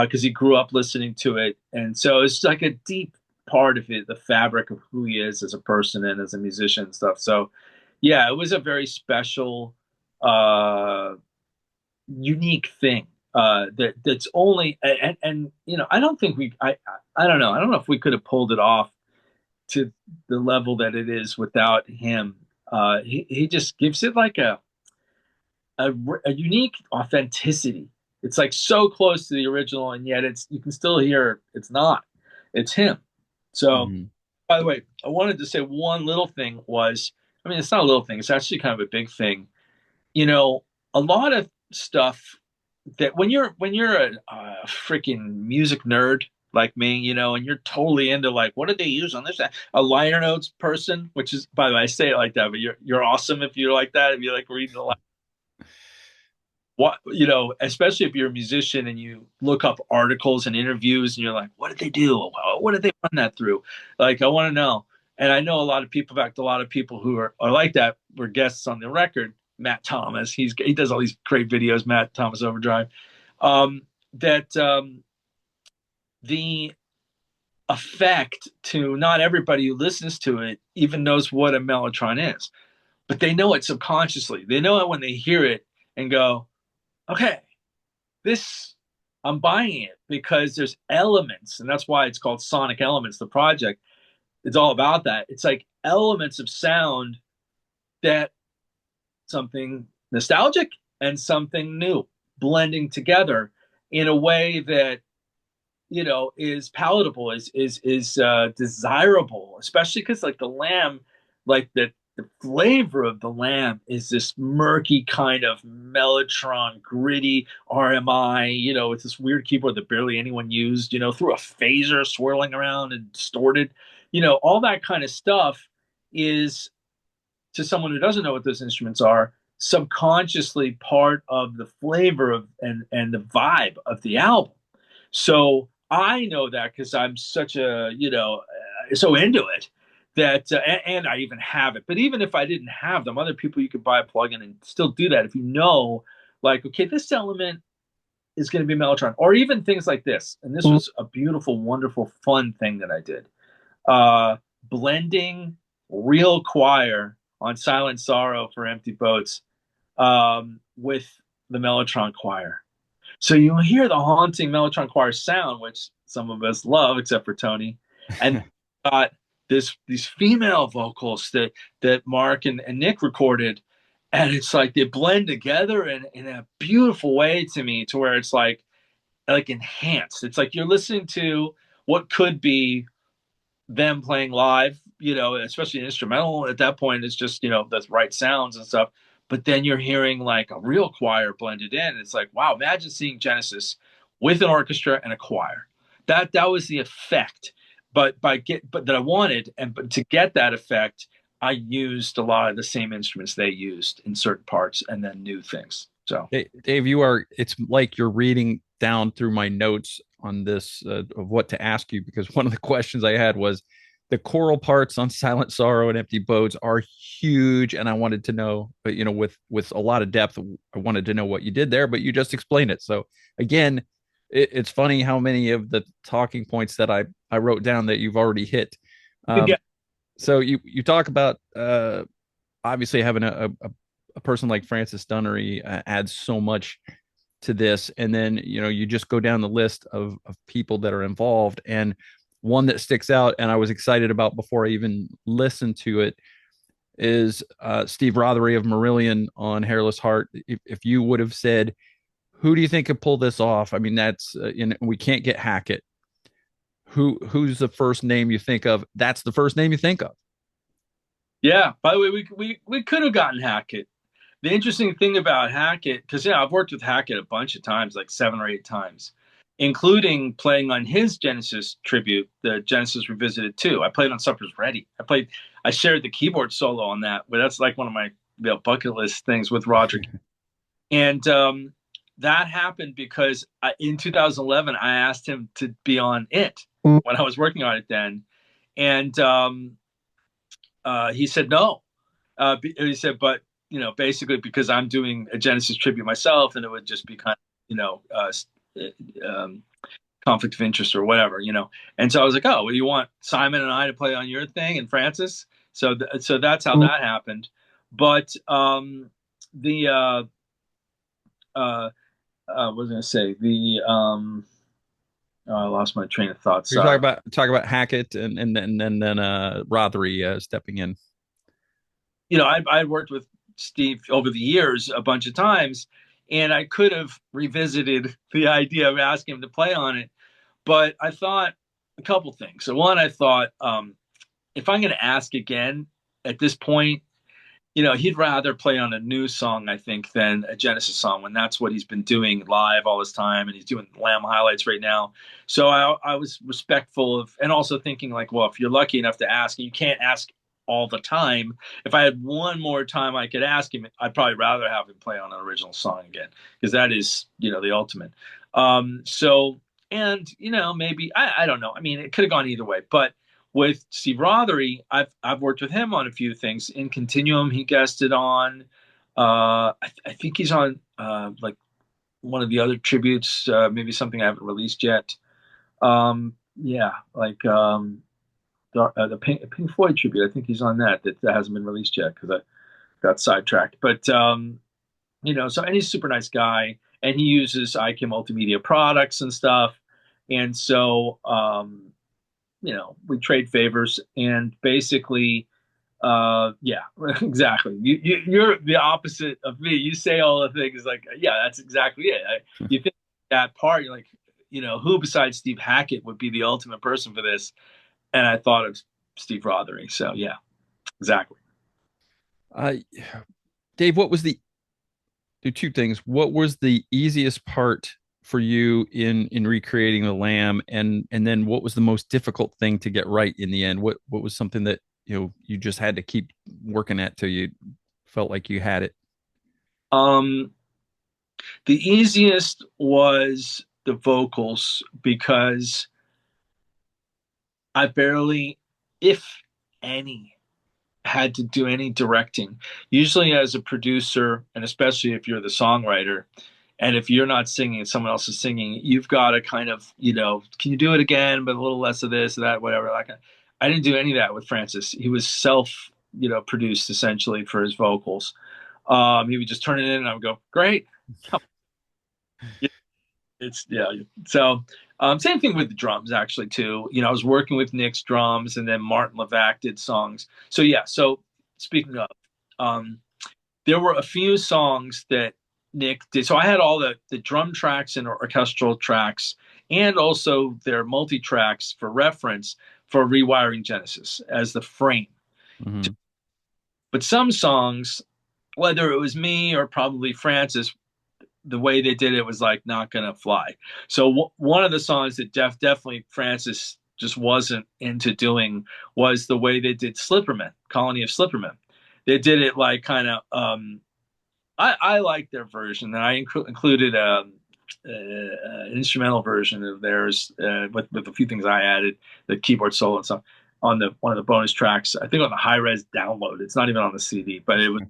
because he grew up listening to it, and so it's like a deep part of it, the fabric of who he is as a person and as a musician and stuff. So yeah, it was a very special, unique thing. that's only and I don't think I don't know, I don't know if we could have pulled it off to the level that it is without him. He just gives it like a a unique authenticity. It's like so close to the original, and yet it's you can still hear it's not. It's him. So, Mhm. by the way, I wanted to say one little thing was, I mean, it's not a little thing. It's actually kind of a big thing. You know, a lot of stuff that when you're a freaking music nerd like me, and you're totally into like what did they use on this? A liner notes person, which is by the way, I say it like that, but you're awesome if you're like that. If you like reading a what especially if you're a musician and you look up articles and interviews and you're like, what did they do, what did they run that through, like I want to know. And I know a lot of people, in fact a lot of people who are like that were guests on the record. Matt Thomas, he does all these great videos, Matt Thomas Overdrive. That The effect, to not everybody who listens to it even knows what a mellotron is, but they know it subconsciously. They know it when they hear it and go, okay, this, I'm buying it, because there's elements, and that's why it's called Sonic Elements, the project. It's all about that. It's like elements of sound, that something nostalgic and something new blending together in a way that is palatable, is desirable, especially because like the lamb, like the flavor of the lamb is this murky kind of mellotron, gritty RMI, with this weird keyboard that barely anyone used, through a phaser swirling around and distorted, all that kind of stuff is, to someone who doesn't know what those instruments are, subconsciously part of the flavor of and the vibe of the album. So I know that because I'm such a, so into it that, and I even have it. But even if I didn't have them, other people, you could buy a plugin and still do that if you know, like, okay, this element is going to be Mellotron, or even things like this. And this was a beautiful, wonderful, fun thing that I did. Blending real choir on Silent Sorrow for Empty Boats, with the Mellotron choir. So you hear the haunting Mellotron choir sound, which some of us love, except for Tony, and got these female vocals that Mark and Nick recorded, and it's like they blend together in a beautiful way to me, to where it's like enhanced. It's like you're listening to what could be them playing live, especially an instrumental at that point. It's just, the right sounds and stuff. But then you're hearing like a real choir blended in. It's like, wow, imagine seeing Genesis with an orchestra and a choir. That was the effect. But that I wanted, and but to get that effect, I used a lot of the same instruments they used in certain parts, and then new things. So Dave, it's like you're reading down through my notes on this of what to ask you, because one of the questions I had was the choral parts on Silent Sorrow and Empty Boats are huge. And I wanted to know, but with a lot of depth, I wanted to know what you did there, but you just explained it. So again, it's funny how many of the talking points that I wrote down that you've already hit. Um, yeah, so you talk about obviously having a person like Francis Dunnery adds so much to this, and then you just go down the list of people that are involved, and one that sticks out and I was excited about before I even listened to it is Steve Rothery of Marillion on Hairless Heart. If you would have said, who do you think could pull this off, I mean, that's we can't get Hackett. Who's the first name you think of? That's the first name you think of. yeah. By the way, we could have gotten Hackett. The interesting thing about Hackett, because I've worked with Hackett a bunch of times, like 7 or 8 times, including playing on his Genesis tribute, the Genesis Revisited 2. I played on Supper's Ready. I shared the keyboard solo on that, but that's like one of my bucket list things with Roger. And that happened because in 2011, I asked him to be on it when I was working on it then. And he said no. He said, but basically because I'm doing a Genesis tribute myself, and it would just be kind of conflict of interest or whatever. And so I was like, oh, well, you want Simon and I to play on your thing, and Francis? So that's how that happened. But the what was I gonna say? I lost my train of thought. You're Sorry. talking about Hackett and then Rothery stepping in. I worked with Steve over the years a bunch of times, and I could have revisited the idea of asking him to play on it, but I thought a couple things. So one, I thought if I'm going to ask again at this point, he'd rather play on a new song, I think, than a Genesis song when that's what he's been doing live all this time. And he's doing Lamb highlights right now. So I was respectful of, and also thinking, like, well, if you're lucky enough to ask, and you can't ask all the time, if I had one more time I could ask him, I'd probably rather have him play on an original song again, because that is, the ultimate. So, and, maybe, I don't know. I mean, it could have gone either way, but with Steve Rothery, I've worked with him on a few things. In Continuum, he guested on. I think he's on like one of the other tributes, maybe something I haven't released yet. Yeah, like the Pink Floyd tribute. I think he's on that hasn't been released yet because I got sidetracked. But so and he's a super nice guy, and he uses IK multimedia products and stuff, and so we trade favors, and basically yeah, exactly. You're the opposite of me. You say all the things like, yeah, that's exactly it. You think that part, you're like, who besides Steve Hackett would be the ultimate person for this? And I thought of Steve Rothery. So yeah, exactly. Uh, Dave, what was the do two things? What was the easiest part for you in recreating the lamb, and then what was the most difficult thing to get right in the end? What was something that you just had to keep working at till you felt like you had it? Um, the easiest was the vocals because I barely, if any, had to do any directing. Usually, as a producer, and especially if you're the songwriter, and if you're not singing and someone else is singing, you've got to kind of, can you do it again, but a little less of this, or that, whatever. Like, I didn't do any of that with Francis. He was self, produced essentially for his vocals. He would just turn it in, and I would go, great. It's yeah. So same thing with the drums actually too. I was working with Nick's drums, and then Martin Levac did songs. So yeah. So speaking of, um, there were a few songs that Nick did. So I had all the drum tracks and orchestral tracks, and also their multi tracks for reference for rewiring Genesis as the frame. Mm-hmm. But some songs, whether it was me or probably Francis, the way they did it was like not gonna fly. So one of the songs that definitely Francis just wasn't into doing was the way they did Slipperman, Colony of Slipperman. They did it like kind of. I like their version, and I included an instrumental version of theirs with a few things I added, the keyboard solo and stuff on the one of the bonus tracks. I think on the high res download. It's not even on the CD, but it was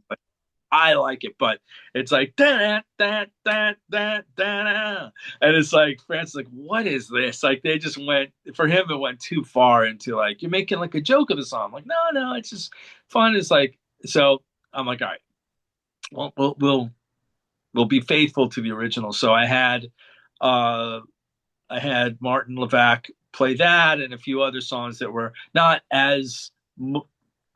I like it, but it's like da da da da da, and it's like Francis like, what is this? Like they just went for him. It went too far into like you're making like a joke of the song. I'm like no, it's just fun. It's like so. I'm like all right, well we'll be faithful to the original. So uh I had Martin Levac play that and a few other songs that were not as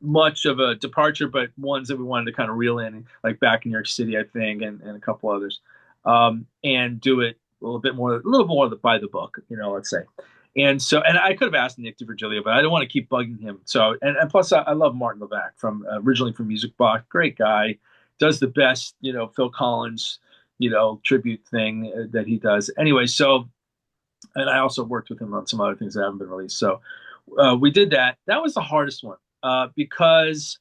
much of a departure, but ones that we wanted to kind of reel in, like Back in New York City, I think, and a couple others, and do it a little more by the book, let's say. And so, and I could have asked Nick DiVirgilio, but I don't want to keep bugging him. So, and plus, I love Martin Levac from originally from Music Box, great guy, does the best, Phil Collins, tribute thing that he does. Anyway, so and I also worked with him on some other things that haven't been released. So we did that. That was the hardest one because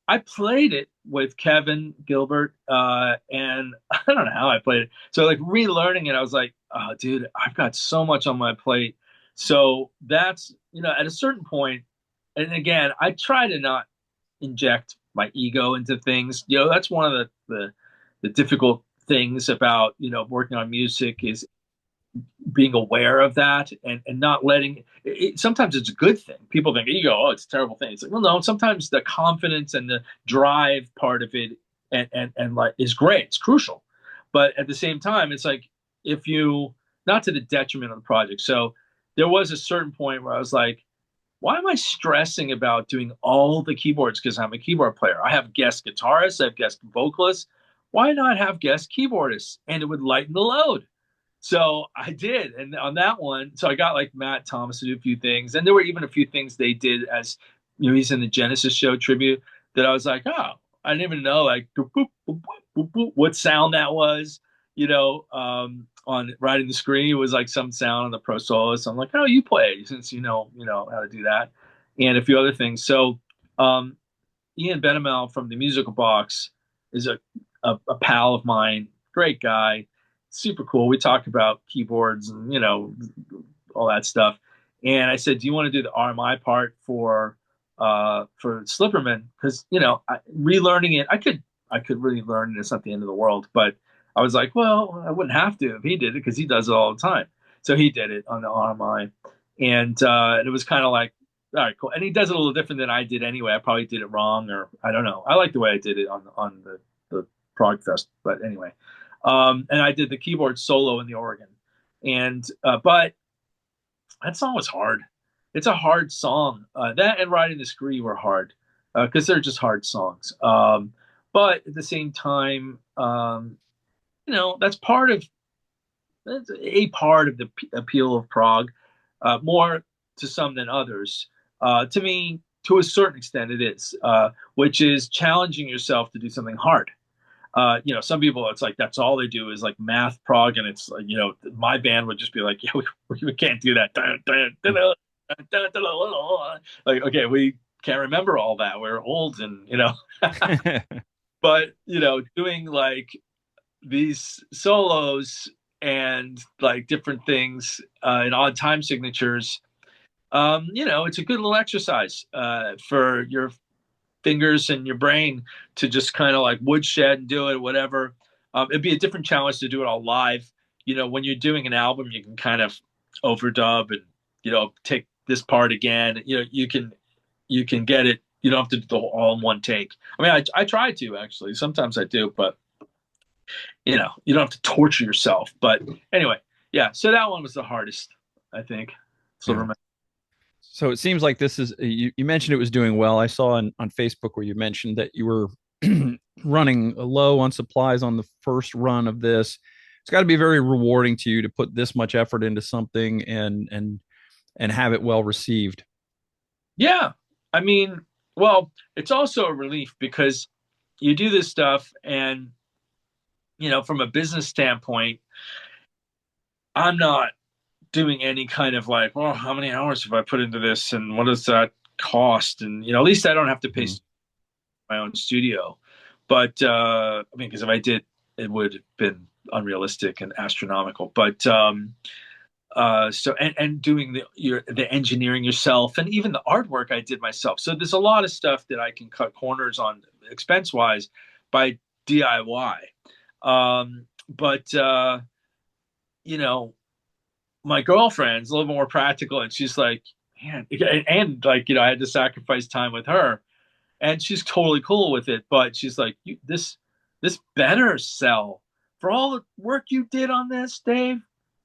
I played it with Kevin Gilbert, and I don't know how I played it. So like relearning it, I was like, oh, dude, I've got so much on my plate. So that's at a certain point, and again, I try to not inject my ego into things. That's one of the difficult things about working on music is being aware of that and not letting it, sometimes it's a good thing. People think ego, oh, it's a terrible thing. It's like, well, no, sometimes the confidence and the drive part of it and like is great. It's crucial. But at the same time, it's like if you not to the detriment of the project. So there was a certain point where I was like, why am I stressing about doing all the keyboards because I'm a keyboard player? I have guest guitarists, I have guest vocalists. Why not have guest keyboardists? And it would lighten the load. So I did, and on that one, so I got like Matt Thomas to do a few things, and there were even a few things they did as he's in the Genesis show tribute that I was like, oh, I didn't even know like boop, boop, boop, boop, boop, what sound that was, on right in the screen. It was like some sound on the Pro Soloist. I'm like, oh, you play since you know how to do that, and a few other things. So um, Ian Benamel from the Musical Box is a pal of mine, great guy, super cool. We talk about keyboards and all that stuff. And I said, "Do you want to do the RMI part for Slipperman? Because relearning it, I could really learn it. It's not the end of the world, but I was like, well, I wouldn't have to if he did it because he does it all the time. So he did it on the RMI, and it was kind of like, all right, cool. And he does it a little different than I did anyway. I probably did it wrong, or I don't know. I like the way I did it on the Prog Fest, but anyway. And I did the keyboard solo in the organ, and but that song was hard. It's a hard song. That and Riding the Scree were hard because they're just hard songs. But at the same time, that's that's a part of the appeal of Prague, more to some than others. To me, to a certain extent, it is, which is challenging yourself to do something hard. Some people, it's like that's all they do is like math prog, and it's like, my band would just be like, yeah, we can't do that. Like, okay, we can't remember all that. We're old, and but doing like these solos and like different things in odd time signatures, it's a good little exercise for your fingers and your brain to just kind of like woodshed and do it, whatever. It'd be a different challenge to do it all live. When you're doing an album, you can kind of overdub and take this part again. You can get it. You don't have to do the whole all in one take. I mean, I try to actually. Sometimes I do, but you don't have to torture yourself. But anyway, yeah. So that one was the hardest, I think. Yeah. Silverman. So it seems like this is you mentioned it was doing well. I saw on Facebook where you mentioned that you were running low on supplies on the first run of this. It's got to be very rewarding to you to put this much effort into something and have it well received. Yeah. I mean, well, it's also a relief because you do this stuff and from a business standpoint, I'm not doing any kind of like, well, how many hours have I put into this and what does that cost? And at least I don't have to pay Mm. my own studio. But I mean, because if I did, it would have been unrealistic and astronomical. But so and doing the engineering yourself and even the artwork I did myself. So there's a lot of stuff that I can cut corners on expense wise by DIY. But you know, my girlfriend's a little more practical, and she's like, man, and like I had to sacrifice time with her, and she's totally cool with it. But she's like, this better sell for all the work you did on this, Dave.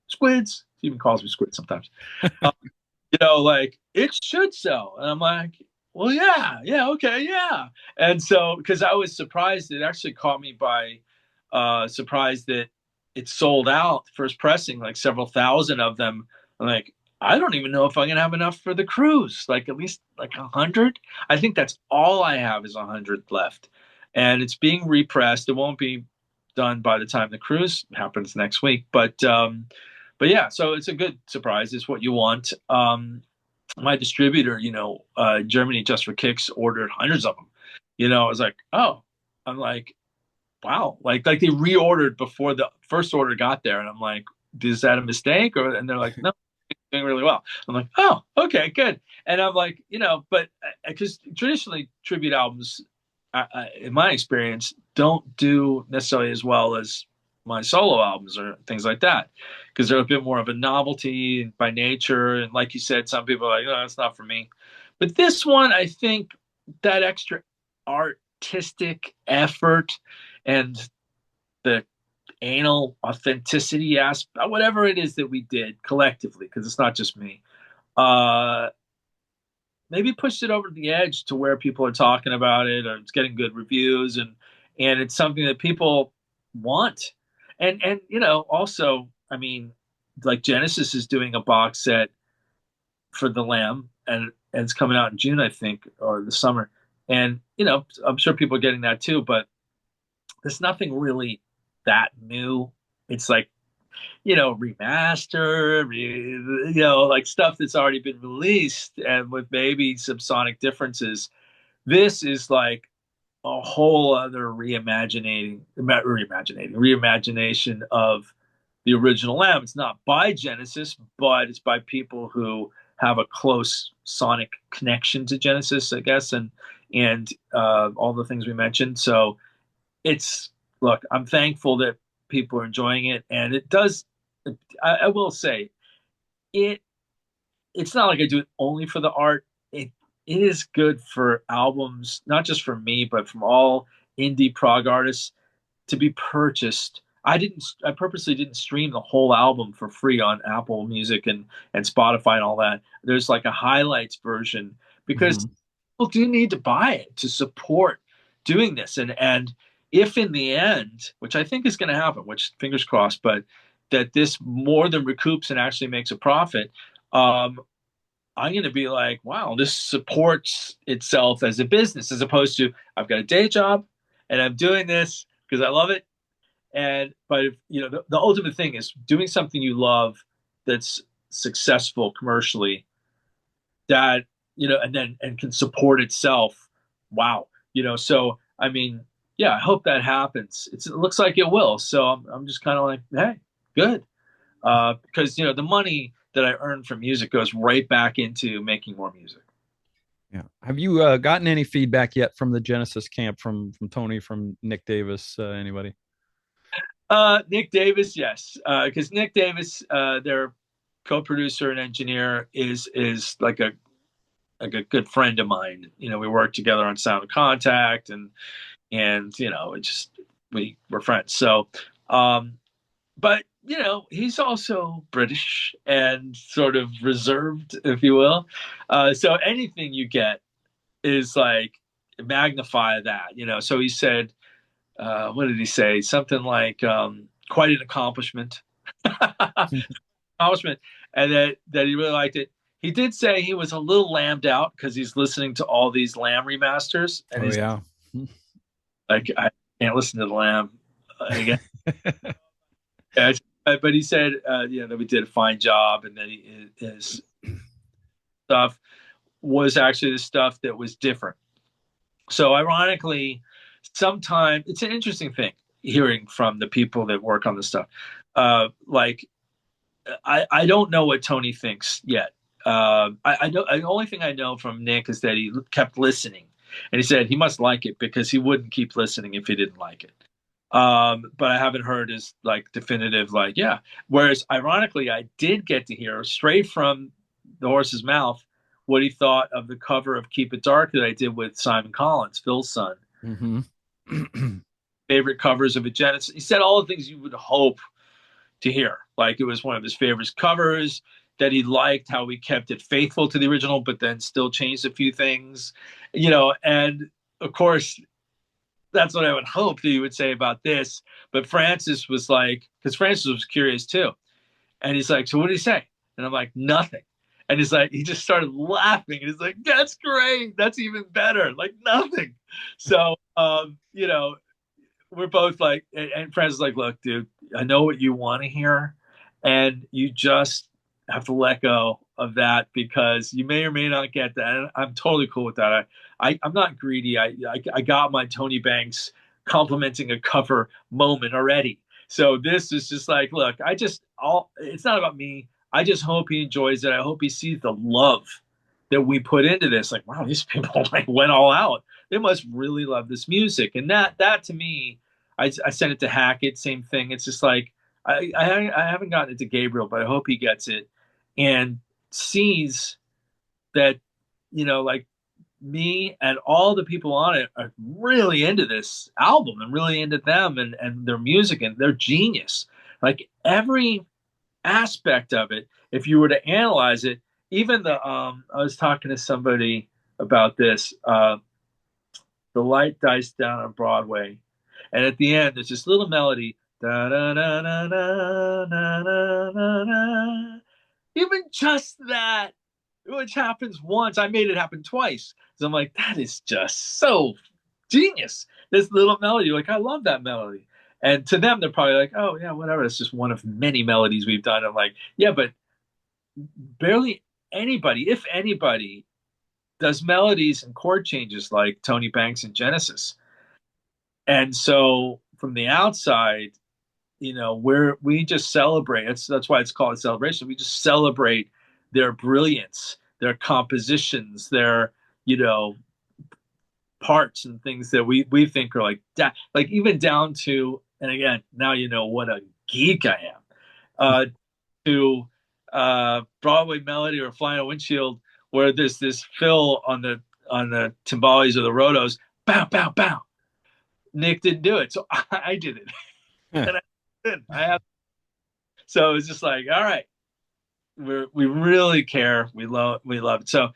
Squids. She even calls me Squid sometimes. Like it should sell. And I'm like, well, yeah, okay, yeah. And so, because I was surprised, it actually caught me by surprise that it sold out first pressing, like several thousand of them. I'm like, I don't even know if I'm gonna have enough for the cruise. Like at least like 100. I think that's all I have is 100 left, and it's being repressed. It won't be done by the time the cruise happens next week, but yeah, so it's a good surprise. It's what you want. My distributor, Germany Just for Kicks ordered hundreds of them. I was like, oh, I'm like, wow, like they reordered before the first order got there, and I'm like, is that a mistake? And they're like, no, it's doing really well. I'm like, oh, okay, good. And I'm like, but because traditionally tribute albums, in my experience, don't do necessarily as well as my solo albums or things like that because they're a bit more of a novelty by nature. And like you said, some people are like, oh, that's not for me. But this one, I think that extra artistic effort and the anal authenticity aspect, whatever it is that we did collectively, because it's not just me. Uh, Maybe pushed it over the edge to where people are talking about it, or it's getting good reviews, and it's something that people want. And also, I mean, like Genesis is doing a box set for the Lamb, and it's coming out in June, I think, or the summer. And I'm sure people are getting that too, but there's nothing really that new. It's like remaster, like stuff that's already been released and with maybe some sonic differences. This is like a whole other reimagination of the original Lamb. It's not by Genesis, but it's by people who have a close sonic connection to Genesis, I guess, and all the things we mentioned. So it's look, I'm thankful that people are enjoying it, and it does. I will say it. It's not like I do it only for the art. It is good for albums, not just for me, but from all indie prog artists to be purchased. I purposely didn't stream the whole album for free on Apple Music and Spotify and all that. There's like a highlights version because Mm-hmm. people do need to buy it to support doing this. And if in the end, which I think is going to happen, which fingers crossed, but that this more than recoups and actually makes a profit, um, I'm going to be like, wow, this supports itself as a business as opposed to I've got a day job and I'm doing this because I love it. And but if, the ultimate thing is doing something you love that's successful commercially that and can support itself. Wow, so I mean, yeah, I hope that happens. It looks like it will. So I'm just kind of like, hey, good, because the money that I earn from music goes right back into making more music. Yeah. Have you gotten any feedback yet from the Genesis camp, from Tony, from Nick Davis, anybody? Nick Davis, yes, because Nick Davis, their co-producer and engineer, is like a good friend of mine. We worked together on Sound of Contact, and it just we're friends. So, but he's also British and sort of reserved, if you will. So anything you get is like magnify that. So he said, what did he say? Something like quite an accomplishment. Accomplishment, and that he really liked it. He did say he was a little lambed out because he's listening to all these Lamb remasters, and Oh he's yeah. like, I can't listen to the Lamb again. Yeah, but he said, that we did a fine job, and that his stuff was actually the stuff that was different. So, ironically, sometimes it's an interesting thing hearing from the people that work on the stuff. Like, I don't know what Tony thinks yet. I know the only thing I know from Nick is that he kept listening, and he said he must like it because he wouldn't keep listening if he didn't like it. But I haven't heard his like definitive like yeah. Whereas ironically, I did get to hear straight from the horse's mouth what he thought of the cover of "Keep It Dark" that I did with Simon Collins, Phil's son. Mm-hmm. Favorite covers of a Genesis. He said all the things you would hope to hear. Like it was one of his favorite covers, that he liked how we kept it faithful to the original, but then still changed a few things, and of course, that's what I would hope that you would say about this. But Francis was like, because Francis was curious too. And he's like, so what did he say? And I'm like, nothing. And he's like, he just started laughing. And he's like, that's great. That's even better. Like nothing. So, we're both like, and Francis is like, look, dude, I know what you want to hear, and you just have to let go of that because you may or may not get that. And I'm totally cool with that. I'm not greedy. I got my Tony Banks complimenting a cover moment already. So this is just like, look, it's not about me. I just hope he enjoys it. I hope he sees the love that we put into this. Like, wow, these people like went all out. They must really love this music. And that to me, I sent it to Hackett, same thing. It's just like I haven't gotten it to Gabriel, but I hope he gets it and sees that like me and all the people on it are really into this album and really into them and their music, and they're genius. Like every aspect of it, if you were to analyze it, even the I was talking to somebody about this. The light dies down on Broadway, and at the end, there's this little melody. Da, da, da, da, da, da, da, da, da. Even just that, which happens once, I made it happen twice. So I'm like, that is just so genius. This little melody, like I love that melody. And to them, they're probably like, oh yeah, whatever. It's just one of many melodies we've done. I'm like, yeah, but barely anybody, if anybody, does melodies and chord changes like Tony Banks and Genesis. And so from the outside, we just celebrate. That's why it's called a celebration. We just celebrate their brilliance, their compositions, their you know parts and things that we think are like even down to, and again, now you know what a geek I am. To Broadway Melody or Flying a Windshield, where there's this fill on the timbales or the rotos, bow bow bow. Nick didn't do it, so I did it, Huh. and I did. I have. So it's just like, all right, we really care. We love it. So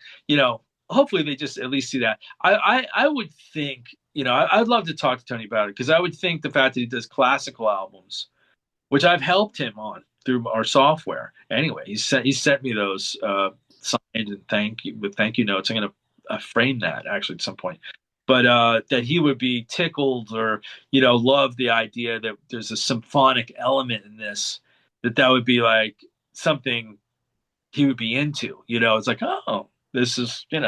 hopefully they just at least see that. I would think, I'd love to talk to Tony about it, because I would think the fact that he does classical albums, which I've helped him on through our software. Anyway, he sent me those signed and thank you notes. I'm gonna frame that actually at some point. But that he would be tickled, or love the idea that there's a symphonic element in this, that would be like something he would be into. It's like, oh, this is kind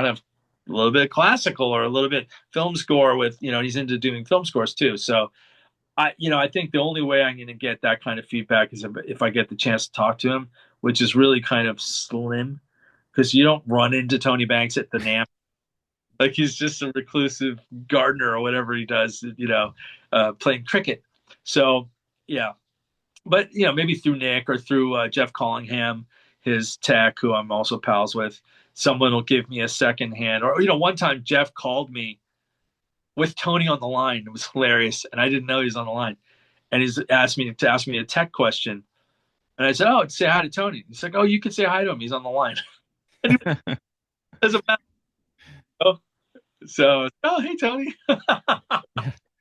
of a little bit classical or a little bit film score with he's into doing film scores too. So I think the only way I'm going to get that kind of feedback is if I get the chance to talk to him, which is really kind of slim, because you don't run into Tony Banks at the NAM. Like he's just a reclusive gardener or whatever he does, playing cricket. So yeah, but maybe through Nick or through Jeff Collingham, his tech, who I'm also pals with, someone will give me a second hand. Or one time Jeff called me with Tony on the line. It was hilarious, and I didn't know he was on the line. And he's ask me a tech question, and I said, "Oh, say hi to Tony." He's like, "Oh, you can say hi to him. He's on the line." And he doesn't matter. So, oh, hey, Tony.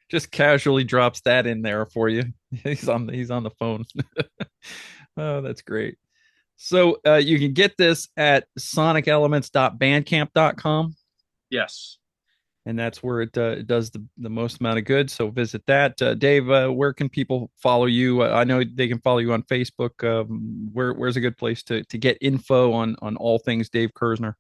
Just casually drops that in there for you. He's on the phone. Oh, that's great. So you can get this at sonicelements.bandcamp.com, Yes. and that's where it does the most amount of good. So visit that. Dave, where can people follow you? I know they can follow you on Facebook. Where's a good place to get info on all things Dave Kerzner?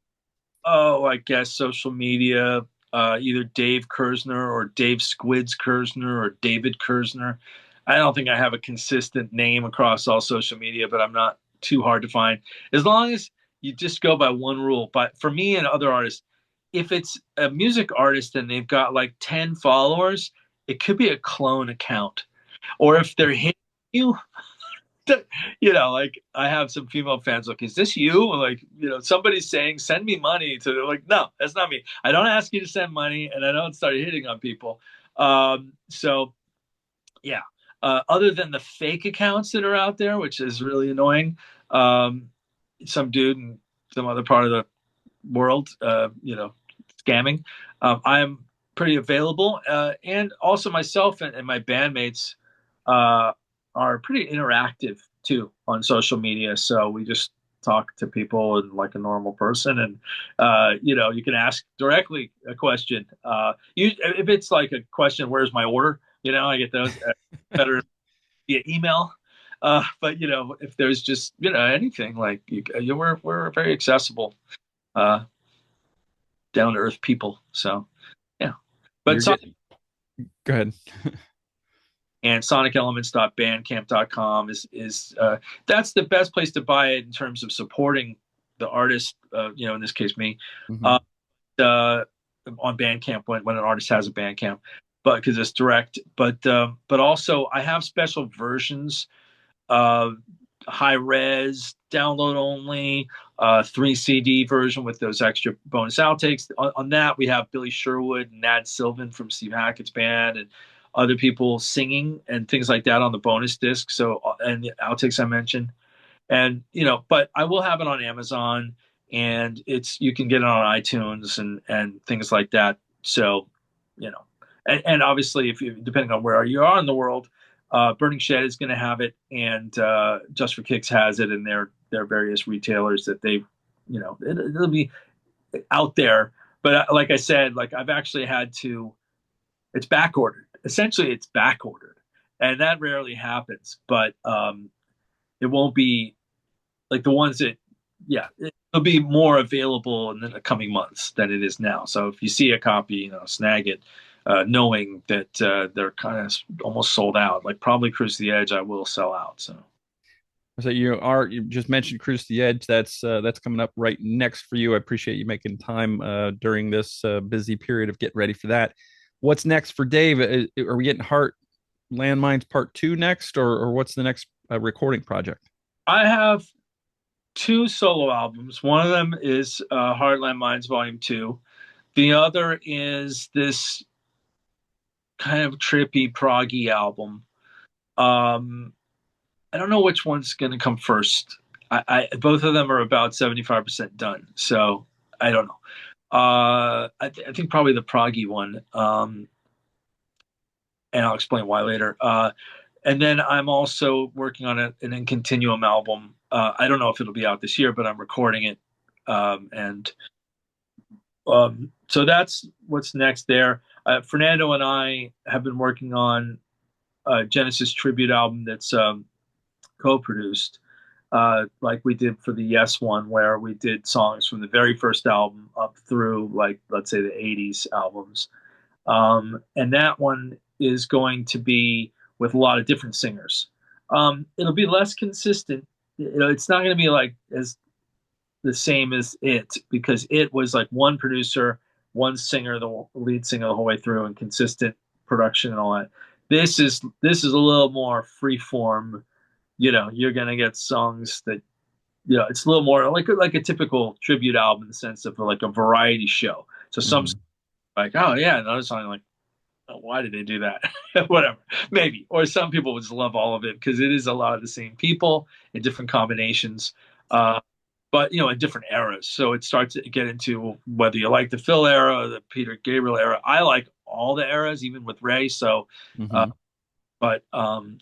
Oh, I guess social media, either Dave Kerzner or Dave Squids Kerzner or David Kerzner. I don't think I have a consistent name across all social media, but I'm not too hard to find. As long as you just go by one rule. But for me and other artists, if it's a music artist and they've got like 10 followers, it could be a clone account. Or if they're hitting you, like I have some female fans like, is this you? Like, somebody's saying, send me money to, like, no, that's not me. I don't ask you to send money, and I don't start hitting on people. So yeah, other than the fake accounts that are out there, which is really annoying, some dude in some other part of the world, scamming, I'm pretty available. And also myself and my bandmates, uh, are pretty interactive too on social media. So we just talk to people and like a normal person, and you can ask directly a question. If it's like a question, where's my order? I get those better via email. But if there's just anything, like we're very accessible, uh, down to earth people. So yeah, but You're getting. Go ahead. and sonicelements.bandcamp.com is that's the best place to buy it in terms of supporting the artist, in this case me, Mm-hmm. uh, uh, on Bandcamp when an artist has a Bandcamp, but because it's direct. But also I have special versions, uh, high res, download only, 3 CD version with those extra bonus outtakes. On that, we have Billy Sherwood and Nad Sylvan from Steve Hackett's band and other people singing and things like that on the bonus disc. So, and the outtakes I mentioned. And, but I will have it on Amazon, and you can get it on iTunes and things like that. So, and obviously, if you, depending on where you are in the world, Burning Shed is going to have it, and Just for Kicks has it in their various retailers that they, it'll be out there. But like I said, like I've actually had to, it's back ordered. Essentially, it's back ordered, and that rarely happens. But it won't be like the ones that, yeah, it'll be more available in the coming months than it is now. So if you see a copy, snag it, knowing that they're kind of almost sold out. Like probably Cruise to the Edge, I will sell out. So So you just mentioned Cruise to the Edge. That's coming up right next for you. I appreciate you making time during this busy period of getting ready for that. What's next for Dave? Are we getting Heart Landmines Part Two next, or what's the next recording project? I have two solo albums. One of them is Heartland Minds Volume 2. The other is this kind of trippy, proggy album. Um, I don't know which one's going to come first. Both of them are about 75% done. So I don't know. I think probably the proggy one. And I'll explain why later. And then I'm also working on an In Continuum album. I don't know if it'll be out this year, but I'm recording it. And So that's what's next there. Fernando and I have been working on a Genesis tribute album that's co-produced, like we did for the Yes one, where we did songs from the very first album up through, like, let's say the 80s albums. And that one is going to be with a lot of different singers. It'll be less consistent. It's not going to be like as the same as it, because it was like one producer, one singer, the lead singer the whole way through, and consistent production and all that. This is a little more free form. You're gonna get songs that, it's a little more like a typical tribute album in the sense of like a variety show. So some, Mm-hmm. like, oh yeah, another song like, oh, why did they do that? Whatever, maybe. Or some people would just love all of it because it is a lot of the same people in different combinations. But in different eras. So it starts to get into whether you like the Phil era or the Peter Gabriel era. I like all the eras, even with Ray. So, uh, Mm-hmm. but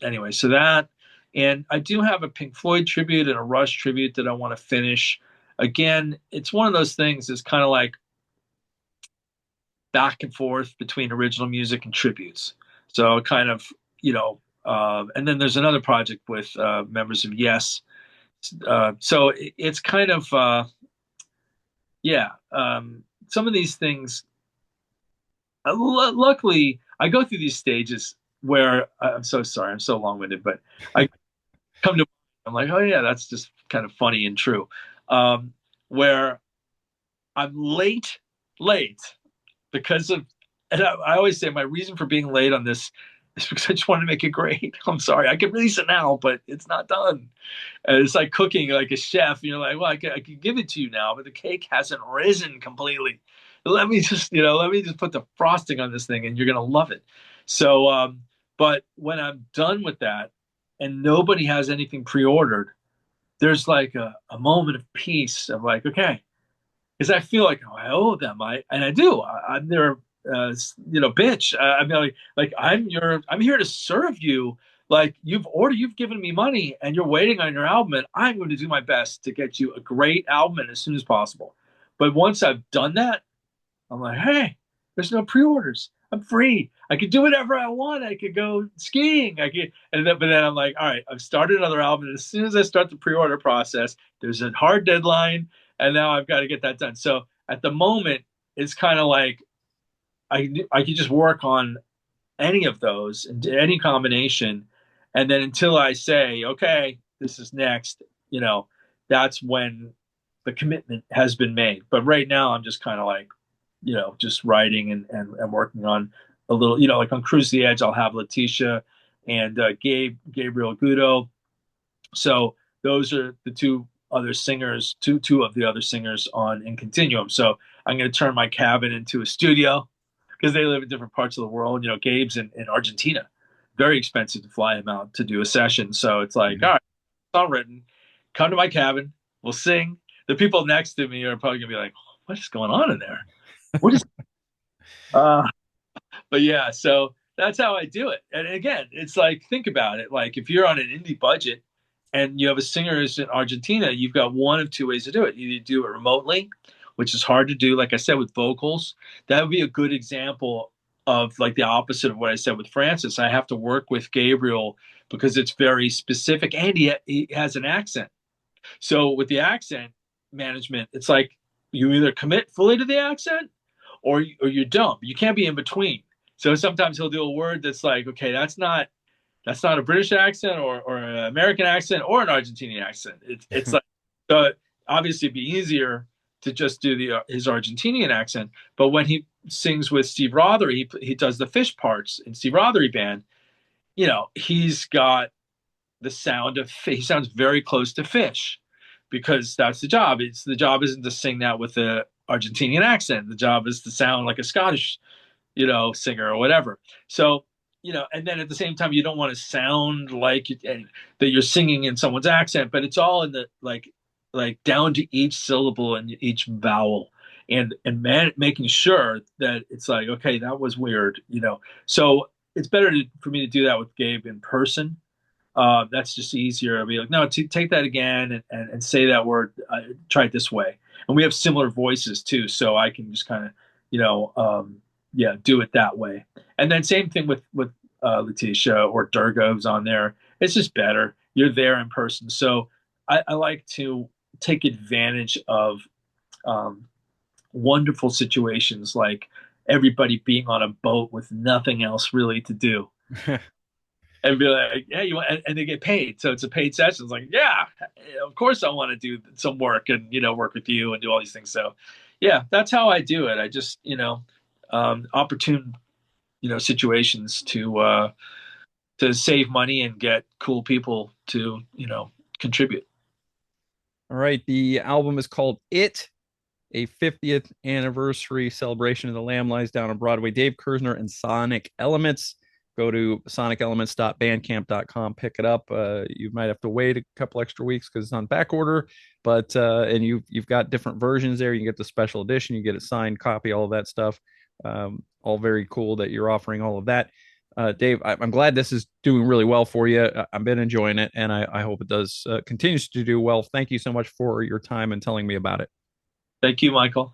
anyway, so that, and I do have a Pink Floyd tribute and a Rush tribute that I want to finish. Again, it's one of those things. It's kind of like back and forth between original music and tributes. So kind of, and then there's another project with members of Yes. So it's kind of, yeah. Some of these things, luckily, I go through these stages where I'm so sorry, I'm so long-winded, but I come to, I'm like, oh yeah, that's just kind of funny and true. Where I'm late because of, and I always say my reason for being late on this is because I just want to make it great. I'm sorry, I can release it now, but it's not done. And it's like cooking like a chef. You're like, well, I could give it to you now, but the cake hasn't risen completely. Let me just put the frosting on this thing, and you're gonna love it. So, but when I'm done with that, and nobody has anything pre-ordered, there's like a moment of peace of like, okay, because I feel like, oh, I owe them. I do. I'm their bitch. I mean, like I'm here to serve you. Like you've given me money, and you're waiting on your album, and I'm going to do my best to get you a great album as soon as possible. But once I've done that, I'm like, hey, there's no pre-orders. I'm free. I could do whatever I want. I could go skiing. But then I'm like, all right, I've started another album. And as soon as I start the pre-order process, there's a hard deadline, and now I've got to get that done. So at the moment, it's kind of like I could just work on any of those and any combination, and then until I say, okay, this is next, that's when the commitment has been made. But right now, I'm just kind of like, just writing and working on a little, like on Cruise the Edge, I'll have Letitia and Gabriel Gudo. So those are the two other singers, two of the other singers on in Continuum. So I'm going to turn my cabin into a studio because they live in different parts of the world. You know, Gabe's in Argentina. Very expensive to fly him out to do a session. So it's like, all right, song written. Come to my cabin. We'll sing. The people next to me are probably gonna be like, "What is going on in there? What is?" Uh, but yeah, so that's how I do it. And again, it's like think about it. Like if you're on an indie budget and you have a singer who's in Argentina, you've got one of two ways to do it. You do it remotely, which is hard to do. Like I said with vocals, that would be a good example of like the opposite of what I said with Francis. I have to work with Gabriel because it's very specific and he has an accent. So with the accent management, it's like you either commit fully to the accent or you don't. You can't be in between. So sometimes he'll do a word that's like, okay, that's not a British accent or an American accent or an Argentinian accent. It's like so obviously it'd be easier to just do the his Argentinian accent. But when he sings with Steve Rothery, he does the fish parts in Steve Rothery band. You know, he's got the sound of he sounds very close to fish because that's the job. It's the job isn't to sing that with the Argentinian accent. The job is to sound like a Scottish, singer or whatever. So, and then at the same time, you don't want to sound like that you're singing in someone's accent, but it's all in the like down to each syllable and each vowel, and making sure that it's like okay, that was weird. So it's better for me to do that with Gabe in person. That's just easier. I'll be like, no, take that again and say that word. Try it this way. And we have similar voices too, so I can just kind of, yeah, do it that way. And then same thing with Letitia or Durga who's on there. It's just better. You're there in person. So I like to take advantage of um, wonderful situations like everybody being on a boat with nothing else really to do and be like, yeah, you want, and they get paid. So it's a paid session. It's like, yeah, of course I want to do some work and, work with you and do all these things. So yeah, that's how I do it. I just, opportune, situations to save money and get cool people to, contribute. All right. The album is called It, a 50th anniversary celebration of the Lamb Lies Down on Broadway. Dave Kerzner and Sonic Elements. Go to sonicelements.bandcamp.com, pick it up. You might have to wait a couple extra weeks because it's on back order, but and you've got different versions there. You get the special edition, you get a signed copy, all of that stuff. All very cool that you're offering all of that. Dave, I'm glad this is doing really well for you. I've been enjoying it, and I hope it does continues to do well. Thank you so much for your time and telling me about it. Thank you, Michael.